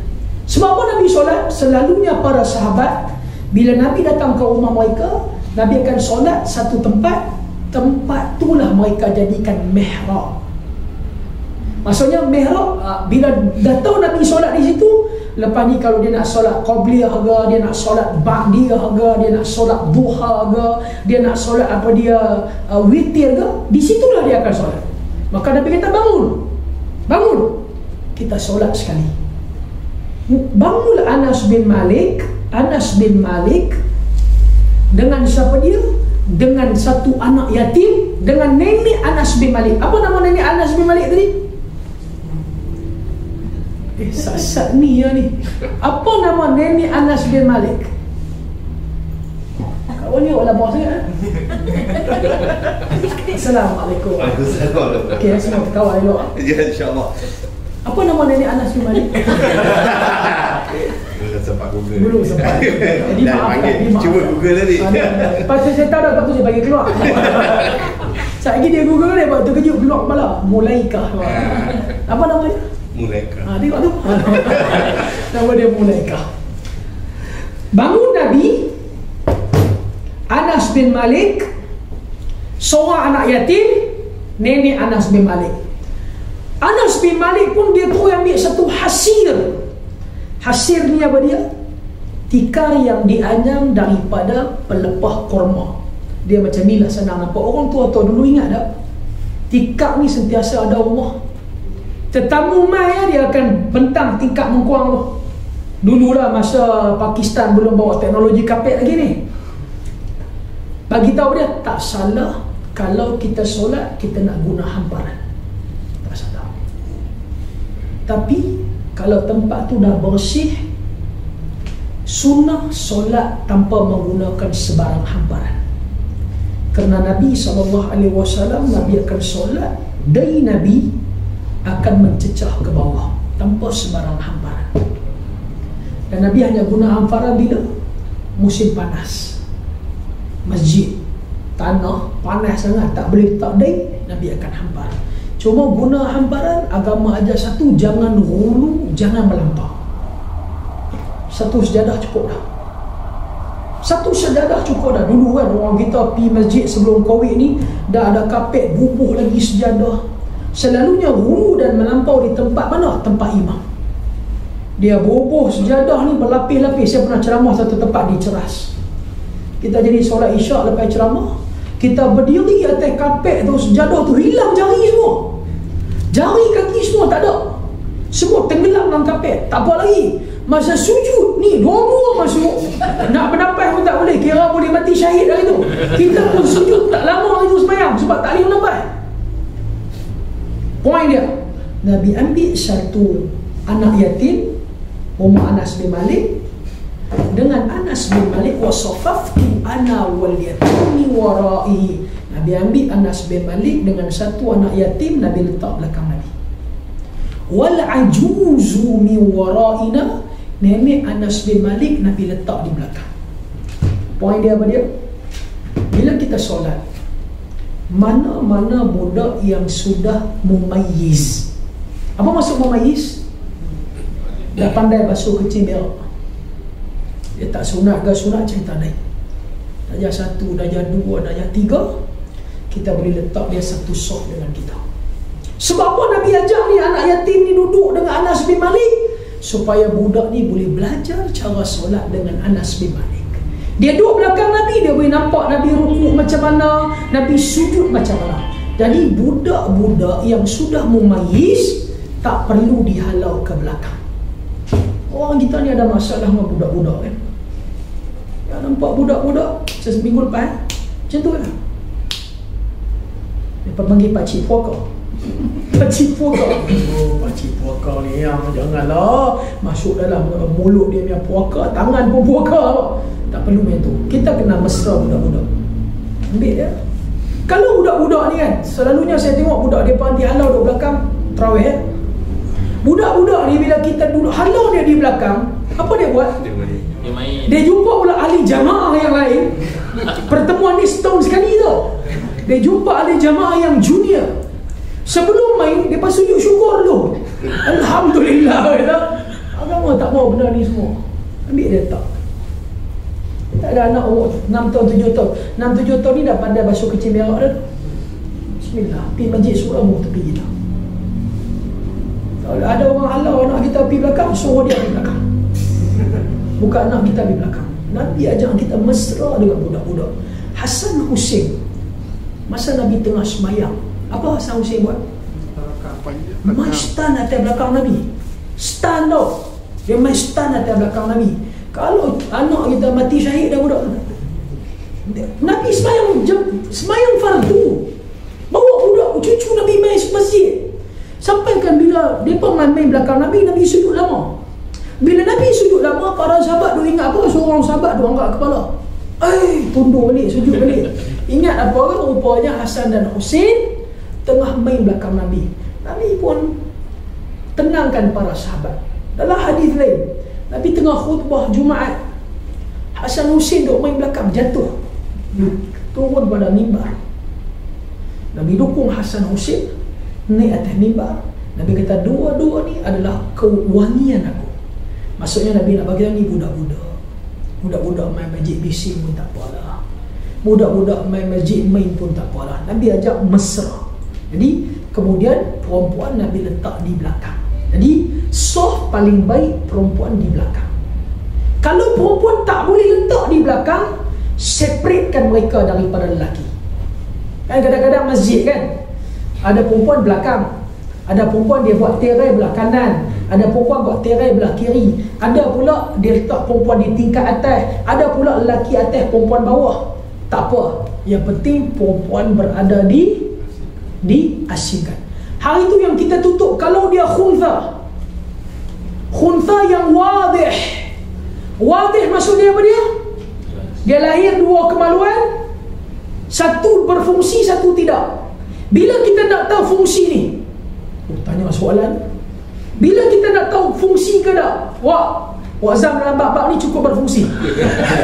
Sebab apa Nabi solat? Selalunya para sahabat, bila Nabi datang ke rumah mereka, Nabi akan solat satu tempat itulah mereka jadikan mihrab. Maksudnya mihrab, bila dah tahu Nabi solat di situ, lepas ni kalau dia nak solat qabliyah ke, dia nak solat ba'diyah ke, dia nak solat duha ke, dia nak solat witir ke, di situlah dia akan solat. Maka Nabi kata bangun, Bangun, kita solat sekali. Bangunlah Anas bin Malik dengan siapa dia? Dengan satu anak yatim, dengan nenek Anas bin Malik. Apa nama nenek Anas bin Malik tadi? Sasat ni ya ni. Apa nama nenek Anas bin Malik? Kawan ni orang bawah sangat. Assalamualaikum. Waalaikumsalam. Okey, semua kawan elok. Ya, insya-Allah. Apa nama nenek Anas bin Malik? Belum sempat Google. Belum sempat. Jadi maaf. Cuba Google tadi. Lepas tu saya tahu dah, lepas tu saya bagi keluar. Sekejap lagi dia Google dia buat terkejut keluar kepala. Mulaikah. Apa nama dia? Mulaikah. Tengok tu. Nama dia Mulaikah. Bangun Nabi Anas bin Malik, seorang anak yatim, nenek Anas bin Malik. Anas bin Malik pun dia terus ambil satu hasir. Hasir ni apa dia? Tikar yang dianyam daripada pelepah korma. Dia macam ni lah, senang nampak. Orang tua-tua dulu ingat tak? Tikar ni sentiasa ada rumah. Tetamu mai dia akan bentang tingkap mengkuang tu. Dululah masa Pakistan belum bawa teknologi kapet lagi ni. Bagi tahu dia tak salah kalau kita solat kita nak guna hamparan. Tak salah. Tapi kalau tempat tu dah bersih, sunnah solat tanpa menggunakan sebarang hamparan. Kerana Nabi SAW, Nabi akan solat, dari Nabi akan mencecah ke bawah tanpa sebarang hamparan. Dan Nabi hanya guna hamparan bila musim panas. Masjid, tanah panas sangat, tak boleh letak dai, Nabi akan hampar. Cuma guna hamparan, agama ajar satu, jangan hulu, jangan melampau. Satu sejadah cukup dah. Satu sejadah cukup dah. Dulu kan orang kita pergi masjid sebelum Covid ni, dah ada kapet, bubuh lagi sejadah. Selalunya hulu dan melampau di tempat mana? Tempat imam. Dia bubuh sejadah ni berlapis-lapis. Saya pernah ceramah satu tempat di Ceras. Kita jadi solat isyak lepas ceramah, kita berdiri atas kapet tu, sejadah tu, hilang jari semua. Jari kaki semua tak ada. Semua tenggelam dalam kapet. Tak apa lagi. Masa sujud ni, dua-dua masuk. Nak bernafas pun tak boleh. Kira boleh mati syahid dari tu. Kita pun sujud tak lama itu sembahyang sebab tak boleh bernafas. Poin dia, Nabi ambil satu anak yatim, Umar Anas bin Malik, dengan Anas bin Malik, wasafaftu ana wal yatimi warai. Nabi ambil Anas bin Malik dengan satu anak yatim, Nabi letak belakang Nabi. Wal ajuzu min waraina, nenek Anas bin Malik Nabi letak di belakang. Poin dia apa dia? Bila kita solat, mana-mana budak yang sudah mumayyiz. Apa maksud mumayyiz? Dah pandai basuh kecil berak. Dia tak sunat ke sunat, cerita lain. Darjah 1, darjah 2, darjah 3, kita boleh letak dia satu soft dengan kita. Sebab apa Nabi ajak ni anak yatim ni duduk dengan Anas bin Malik? Supaya budak ni boleh belajar cara solat dengan Anas bin Malik. Dia duduk belakang Nabi, dia boleh nampak Nabi rukuk macam mana, Nabi sujud macam mana. Jadi budak-budak yang sudah mumayyiz tak perlu dihalau ke belakang. Orang kita ni ada masalah dengan budak-budak kan. Ya, nampak budak-budak seminggu lepas macam tu kan. Dia panggil pakcik puaka. Pakcik puaka. Oh, pakcik puaka ni yang janganlah masuk dalam mulut dia punya puaka, tangan pun puaka. Tak perlu macam tu. Kita kena mesra budak-budak. Ambil dia. Kalau budak-budak ni kan, selalunya saya tengok budak dia dihalau di belakang tarawih. Budak-budak ni bila kita duduk halau dia di belakang, apa dia buat? Dia main. Dia jumpa pula ahli jamaah yang lain. Pertemuan ni setahun sekali tau. Dia jumpa ahli jamaah yang junior. Sebelum main, dia pas sujud syukur dulu. Alhamdulillah. Agama tak mau benda ni semua. Ambil dia tak. Tak ada anak umur 6 tahun, 7 tahun. 6-7 tahun ni dah pandai basuh kecil berak dah. Bismillah. Pergi masjid surah mu tepi kita. Kalau ada orang halau anak kita pergi belakang, suruh dia pergi belakang. Bukan anak kita pergi belakang. Nabi ajak kita mesra dengan budak-budak. Hasan Hussein, masa Nabi tengah semayang, apa Hasan Hussein buat? Main stand atas belakang Nabi. Stand tau. Dia main stand atas belakang Nabi. Kalau anak kita mati syahid dah budak, Nabi semayang fardu, bawa budak cucu Nabi main masjid. Sampai kan bila mereka main belakang Nabi, Nabi sujud lama. Bila Nabi sujud lama, para sahabat duk ingat apa? Seorang sahabat duk angkat kepala, tunduk balik, sujud balik. Ingat apa? Rupanya Hasan dan Husain tengah main belakang Nabi. Nabi pun tenangkan para sahabat. Dalam hadis lain, Nabi tengah khutbah Jumaat, Hasan Husain duk main belakang, jatuh, turun pada mimbar. Nabi dukung Hasan Husain naik atas mimbar. Nabi kata, dua-dua ni adalah kewangian aku. Maksudnya Nabi nak bagi ni budak-budak main masjid bising pun tak apalah, budak-budak main masjid main pun tak apalah. Nabi ajak mesra. Jadi kemudian perempuan Nabi letak di belakang. Jadi soft paling baik perempuan di belakang. Kalau perempuan tak boleh letak di belakang, separatekan mereka daripada lelaki. Kan kadang-kadang masjid kan, ada perempuan belakang, ada perempuan dia buat tirai belah kanan, ada perempuan buat tirai belah kiri, ada pula dia letak perempuan di tingkat atas, ada pula lelaki atas, perempuan bawah. Tak apa, yang penting perempuan berada diasingkan. Hari itu yang kita tutup. Kalau dia khuntha yang wadih maksudnya apa dia? Dia lahir dua kemaluan, satu berfungsi, satu tidak. Bila kita nak tahu fungsi ni, tanya soalan, bila kita nak tahu fungsi ke tak? Wazam dalam bab ni cukup berfungsi.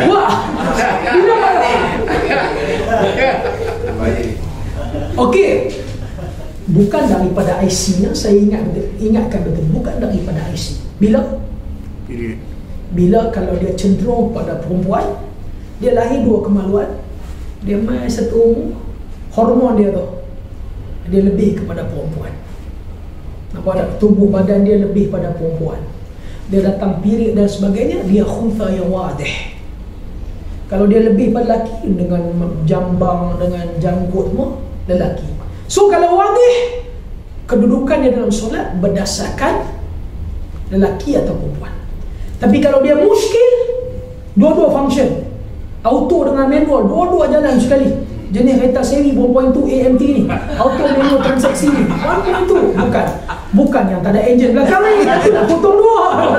Bila okey, bukan daripada IC nya, saya ingatkan betul, bukan daripada IC. Bila kalau dia cenderung pada perempuan, dia lahir dua kemaluan, dia main satu hormon dia tu, dia lebih kepada perempuan. Nampak tak? Tubuh badan dia lebih pada perempuan. Dia datang period dan sebagainya, dia khuntha yang wadih. Kalau dia lebih pada lelaki, dengan jambang, dengan janggut semua, lelaki. So kalau wadih, kedudukan dia dalam solat berdasarkan lelaki atau perempuan. Tapi kalau dia muskil, dua-dua function, auto dengan manual, dua-dua jalan sekali. Jenis kereta seri 1.2 AMT ni, auto manual transaksi ni 1.2, bukan yang tak ada enjin belakang ni, nak potong dua.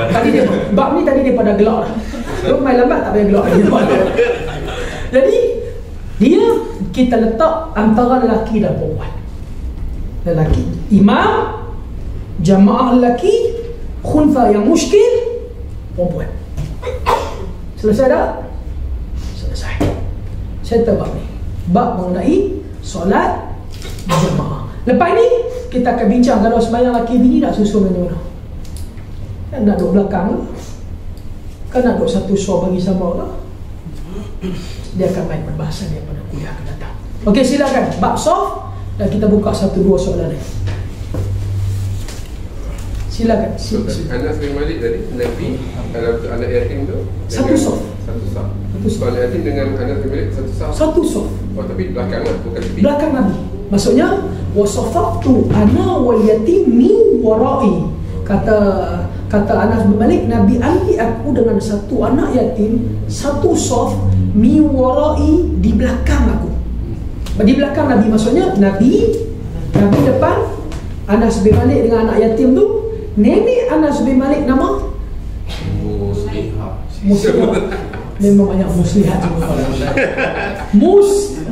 Tadi dia bab ni tadi dia pada gelak lah. Lu main lambat tak payah gelak. Jadi dia kita letak antara lelaki dan perempuan. Lelaki imam, jamaah lelaki, khuntha yang muskil, perempuan. Selesai tak? Selesai. Saya tahu bab ni, bab mengenai solat berjamaah. Lepas ni kita akan bincang kalau sembahyang lelaki bini nak susun macam mana. Kan nak duduk belakang ke? Kan nak duduk satu suar bagi sama ke? Dia akan main perbahasan dia pada kuliah akan datang. Okey, silakan bab soft, dan kita buka satu dua soalan lagi. Silakan. Anas bin Malik tadi, Nabi anak yatim tu Satu soft. Soal yatim dengan Anas bin Malik satu soft. Oh, tapi belakang lah, bukan tepi. Belakang Nabi. Maksudnya wasafatu ana wal yatim min warai. Kata Anas bin Malik, Nabi ambil aku dengan satu anak yatim, satu soft min warai, di belakang aku. Di belakang Nabi maksudnya Nabi depan, Anas bin Malik dengan anak yatim tu. Nenek Anas bin Malik nama Muslihat. Memang banyak muslihat.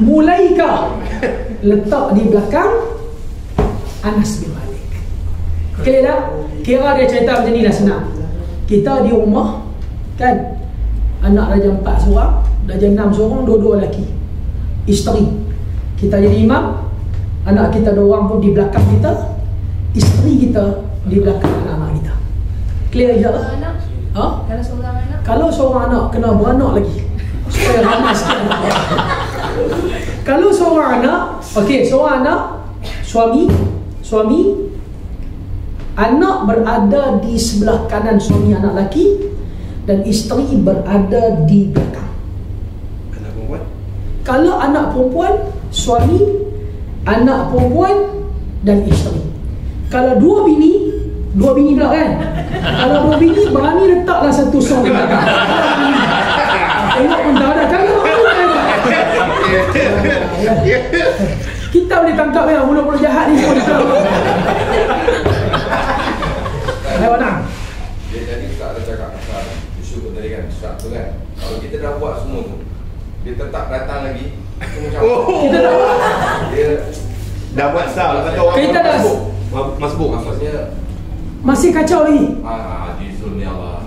Mulaika letak di belakang Anas bin Malik. Clear tak? Kira dia cerita macam ni lah, senang. Kita di rumah kan, anak darjah 4 seorang, darjah 6 seorang, dua-dua lelaki, isteri. Kita jadi imam, anak kita 2 orang pun di belakang kita, isteri kita di belakang anak-anak kita. Clear insyaAllah? Ha? Kalau seorang anak kena beranak lagi supaya ramai sikit. Kalau seorang anak, okey, seorang anak, suami, anak berada di sebelah kanan suami anak lelaki, dan isteri berada di belakang. Anak perempuan? Kalau anak perempuan, suami anak perempuan dan isteri. Kalau dua bini pula kan. Kalau dua bini berani letaklah satu soft di belakang. Tengok pun tak ada. Kalau kita boleh tangkap ya, mula-mula jahat ni semua kita. Lewat nak. Dia jadi Ustaz ada cakap pasal isu tadi kan, Ustaz tu kan. Kalau kita dah buat semua tu, dia tetap datang lagi. Itu macam Kita dah buat. Dia Dah buat sah, kata orang Kita dah masbuk. maksudnya masih kacau lagi. di zulmi Allah.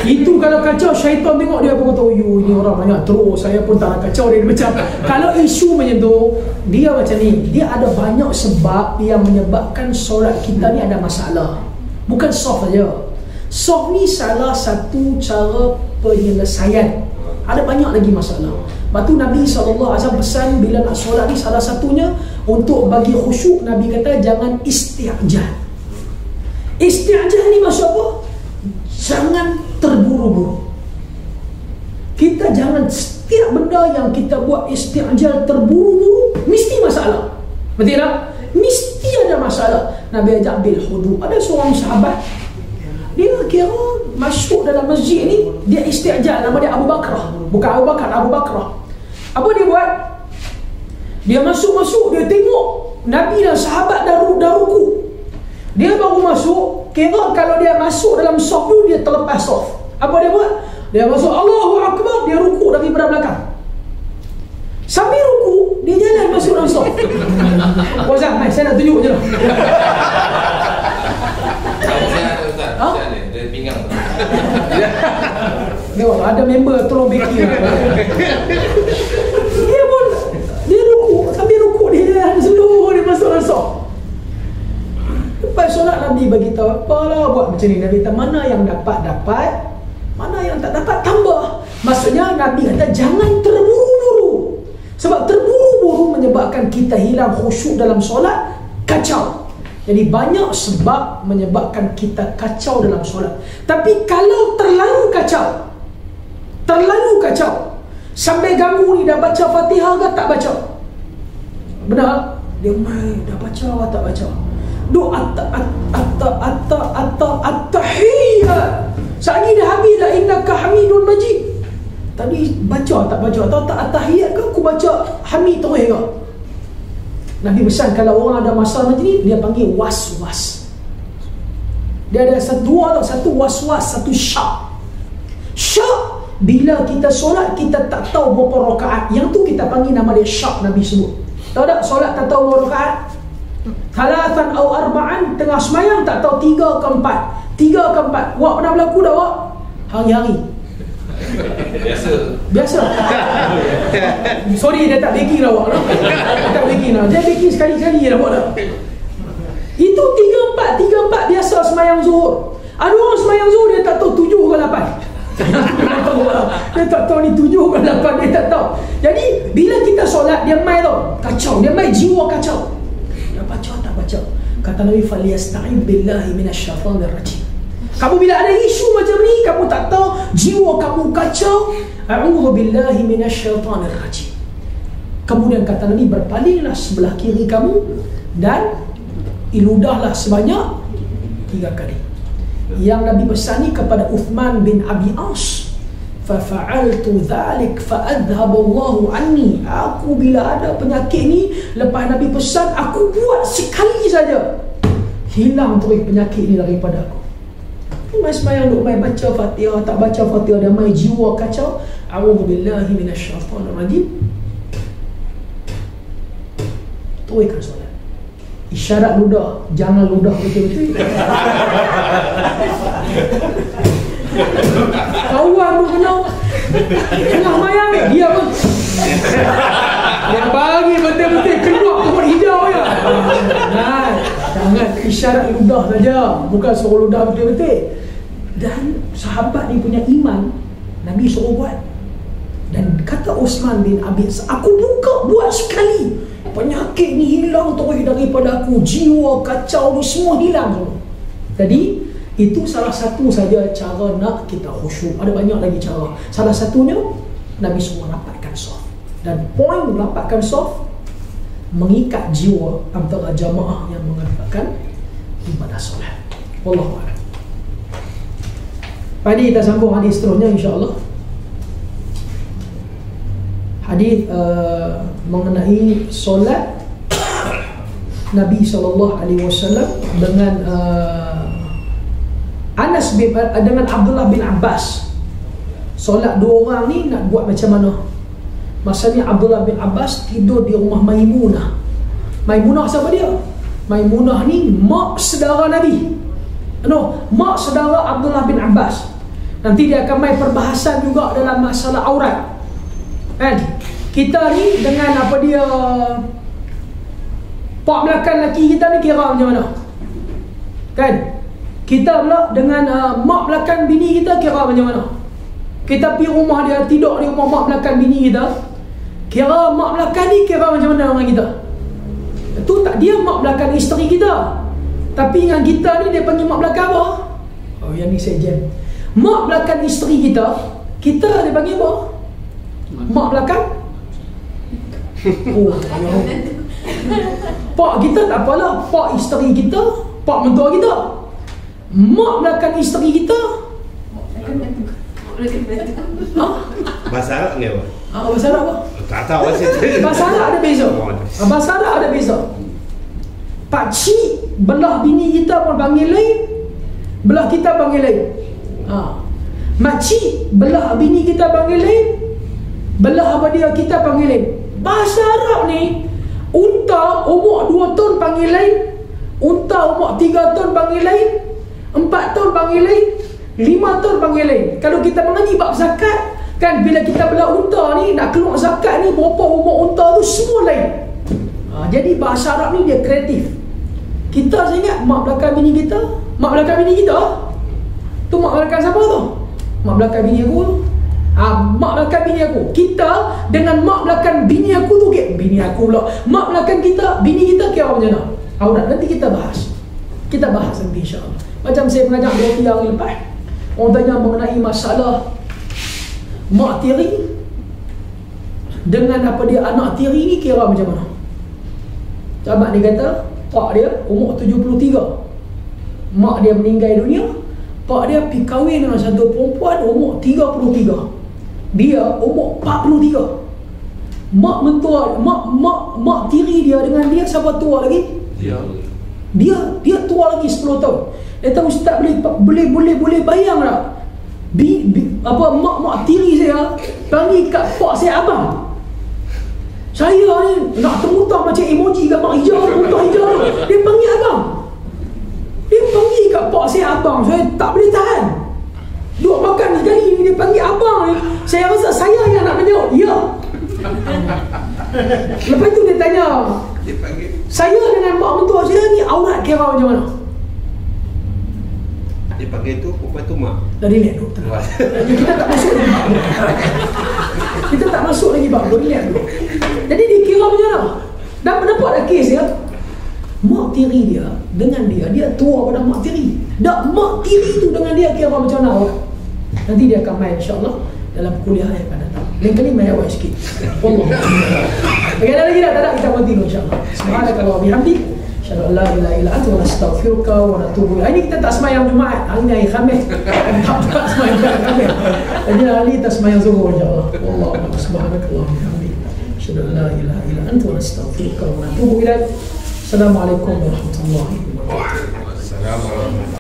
Itu kalau kacau, syaitan tengok dia pun kata, oh ini orang banyak terus, saya pun tak nak kacau dia macam. Kalau isu macam tu, dia macam ni, dia ada banyak sebab yang menyebabkan solat kita ni ada masalah. Bukan soft saja. Soft ni salah satu cara penyelesaian. Ada banyak lagi masalah. Lepas tu Nabi SAW pesan bila nak solat ni, salah satunya untuk bagi khusyuk, Nabi kata jangan isti'jal. Isti'jal ni maksud apa? Jangan terburu-buru. Kita jangan setiap benda yang kita buat isti'jal terburu-buru mesti masalah. Betul tak? Mesti ada masalah. Nabi ajak bil hudu. Ada seorang sahabat, dia kira masuk dalam masjid ni, dia isti'jal, nama dia Abu Bakrah. Bukan Abu Bakar, Abu Bakrah. Apa dia buat? Dia masuk-masuk, dia tengok Nabi dan sahabat dah ruku. Dia baru masuk, kira kalau dia masuk dalam soft tu, dia terlepas soft. Apa dia buat? Dia masuk Allahu Akbar, dia ruku daripada belakang. Sambil ruku, dia jalan masuk dalam soft. Wazah, mai saya nak tunjuk je lah. Saya ada Ustaz, saya ada, dia pinggang tu. Tengok, ada member tolong backing lah. Dia pun, dia ruku, sambil ruku dia jalan seluruh, dia masuk dalam soft. Lepas solat Nabi beritahu, apalah buat macam ni. Nabi kata mana yang dapat, mana yang tak dapat tambah. Maksudnya Nabi kata jangan terburu-buru. Sebab terburu-buru menyebabkan kita hilang khusyuk dalam solat, kacau. Jadi banyak sebab menyebabkan kita kacau dalam solat. Tapi kalau terlalu kacau sampai ganggu ni, dah baca Fatihah ke tak baca? Benar? Dia main dah baca ke tak baca? Doa at-tahiyyat. Sekali dah habis dah, innaka hamidun majid. Tadi baca tak baca? Atau tak at-tahiyyat ke aku baca hamid terus ke? Nabi pesan kalau orang ada masalah macam ni, dia panggil was-was. Dia ada satu was-was, satu syak. Syak bila kita solat kita tak tahu berapa rakaat. Yang tu kita panggil nama dia syak. Nabi sebut. Tahu tak solat tak tahu berapa rakaat? Thalathan atau arba'an, tengah semayang tak tahu 3 ke 4. Wak pernah berlaku dah wak? Hari-hari. Biasa. Sorry dia tak baking lah wak. Dia tak baking lah. Dia baking sekali-sekali je lah wak dah. Itu 3-4 biasa semayang zuhur. Ada orang semayang zuhur dia tak tahu 7 ke 8. Dia tak tahu ni 7 ke 8, dia tak tahu. Jadi bila kita solat dia main tau, kacau, dia main jiwa kacau. Baca tak baca? Kata Nabi, faliyasta'in billahi minasyaitanir rajim. Kamu bila ada isu macam ni, kamu tak tahu, jiwa kamu kacau, a'udzu billahi minasyaitanir rajim. Kemudian kata Nabi, berpalinglah sebelah kiri kamu dan iludahlah sebanyak 3 kali. Yang Nabi pesan ni kepada Uthman bin Abi As, fafa'altu dhalik fa'adhaballahu anni. Aku bila ada penyakit ni, lepas Nabi pesan, aku buat sekali saja, hilang terus penyakit ni daripada aku. Mai semayang duk mai baca Fatihah, tak baca Fatihah, dia mai jiwa kacau. A'udzubillahi minasyaitanir rajim. Teruskan solat. Isyarat ludah, jangan ludah betul-betul. Kawan tu kena tengah mayang dia pun dia bagi betul-betul keluar keluar hijau je. Nah, jangan isyarat ludah saja, bukan suruh ludah betul-betul. Dan sahabat ni punya iman, Nabi suruh buat. Dan kata Uthman bin Abi, aku buat sekali, penyakit ni hilang terus daripada aku, jiwa kacau ni semua hilang semua. Jadi itu salah satu saja cara nak kita khusyuk. Ada banyak lagi cara. Salah satunya Nabi suruh rapatkan soft. Dan poin rapatkan soft, mengikat jiwa antara jamaah yang mengerjakan ibadah solat. Wallahu a'lam. Pagi kita sambung hadis seterusnya insya-Allah. Hadis mengenai solat Nabi SAW dengan Anas bin dengan Abdullah bin Abbas. Solat dua orang ni nak buat macam mana? Masanya Abdullah bin Abbas tidur di rumah Maimunah. Maimunah siapa dia? Maimunah ni mak saudara Nabi. Mak saudara Abdullah bin Abbas. Nanti dia akan main perbahasan juga dalam masalah aurat. Kan? Kita ni dengan apa dia pak belakang lelaki kita ni kira macam mana? Kan? Kita pula dengan mak belakang bini kita kira macam mana? Kita pergi rumah dia, tidur di rumah mak belakang bini kita, kira mak belakang ni kira macam mana orang kita? Itu tak, dia mak belakang isteri kita. Tapi dengan kita ni dia panggil mak belakang apa? Oh, yang ni saya jam. Mak belakang isteri kita dia panggil apa? Mak belakang? Oh, pak kita tak apalah, pak isteri kita, pak mentua kita. Mak belakang isteri kita, Bahasa Arab ni apa? Bahasa Arab apa? Tak tahu saya. Bahasa Arab ada beza. Bahasa Arab ada beza. Pakcik belah bini kita pun panggil lain, belah kita panggil lain. Makcik belah bini kita panggil lain, belah apa dia kita panggil lain. Bahasa Arab ni, unta umur 2 tahun panggil lain, unta umur 3 tahun panggil lain, 4 tahun panggil lain, 5 tahun panggil lain. Kalau kita mengaji bab zakat, kan bila kita belah unta ni, nak keluar zakat ni, berapa umur unta tu semua lain. Jadi bahasa Arab ni dia kreatif. Kita, saya ingat mak belakang bini kita, mak belakang bini kita tu mak belakang siapa tu? Mak belakang bini aku. Mak belakang bini aku. Kita dengan mak belakang bini aku tu, bini aku pula, mak belakang kita, bini kita kira macam mana? Aurat nanti kita bahas. Kita bahas nanti insya-Allah. Macam saya mengajar 2 hari lepas, orang tanya mengenai masalah mak tiri dengan apa dia anak tiri ni kira macam mana. Sahabat dia kata, pak dia umur 73, mak dia meninggal dunia, pak dia pergi kahwin dengan satu perempuan umur 33, dia umur 43. Mak mentua, mak tiri dia dengan dia siapa tua lagi? Dia tua lagi 10 tahun. Dia tahu ustaz boleh bayang tak? Mak tiri saya panggil kat pak saya abang. Saya ni nak termutar macam emoji gambar hijau, muntah hijau tu. Dia panggil abang. Dia panggil kat pak saya abang. Saya tak boleh tahan. Duk makan sekali ni dia panggil abang ni. Saya rasa saya yang nak menjawab. Ya. Lepas tu dia tanya, saya dengan mak mentua saya ni aurat kira macam mana? Dia panggil tu, perempuan tu mak. Dah relax dulu. Kita tak masuk lagi bab. Kita tak masuk lagi bab. Relax dulu. Jadi dia kira macam mana? Dan dapat dah kes dia. Mak tiri dia dengan dia tua pada mak tiri. Dan mak tiri tu dengan dia kira macam mana? Nanti dia akan main insya-Allah dalam kuliah yang akan datang. Link ni main awal sikit. Allah. Okey, ada lagi tak? Tak ada, kita berhenti dulu insya-Allah. Subhanakallah wa bihamdik. Asyhadu an la ilaha illa anta wa nastaghfiruka wa natubu ilaik. Ini kita tak sembahyang Jumaat. Hari ni hari Khamis. Tak sembahyang Khamis. Jadi hari kita sembahyang Zuhur insya-Allah. Wallahu a'lam. Subhanakallah wa bihamdik. Asyhadu an la ilaha illa anta wa nastaghfiruka wa natubu ilaik. Assalamualaikum warahmatullahi wabarakatuh. Assalamualaikum.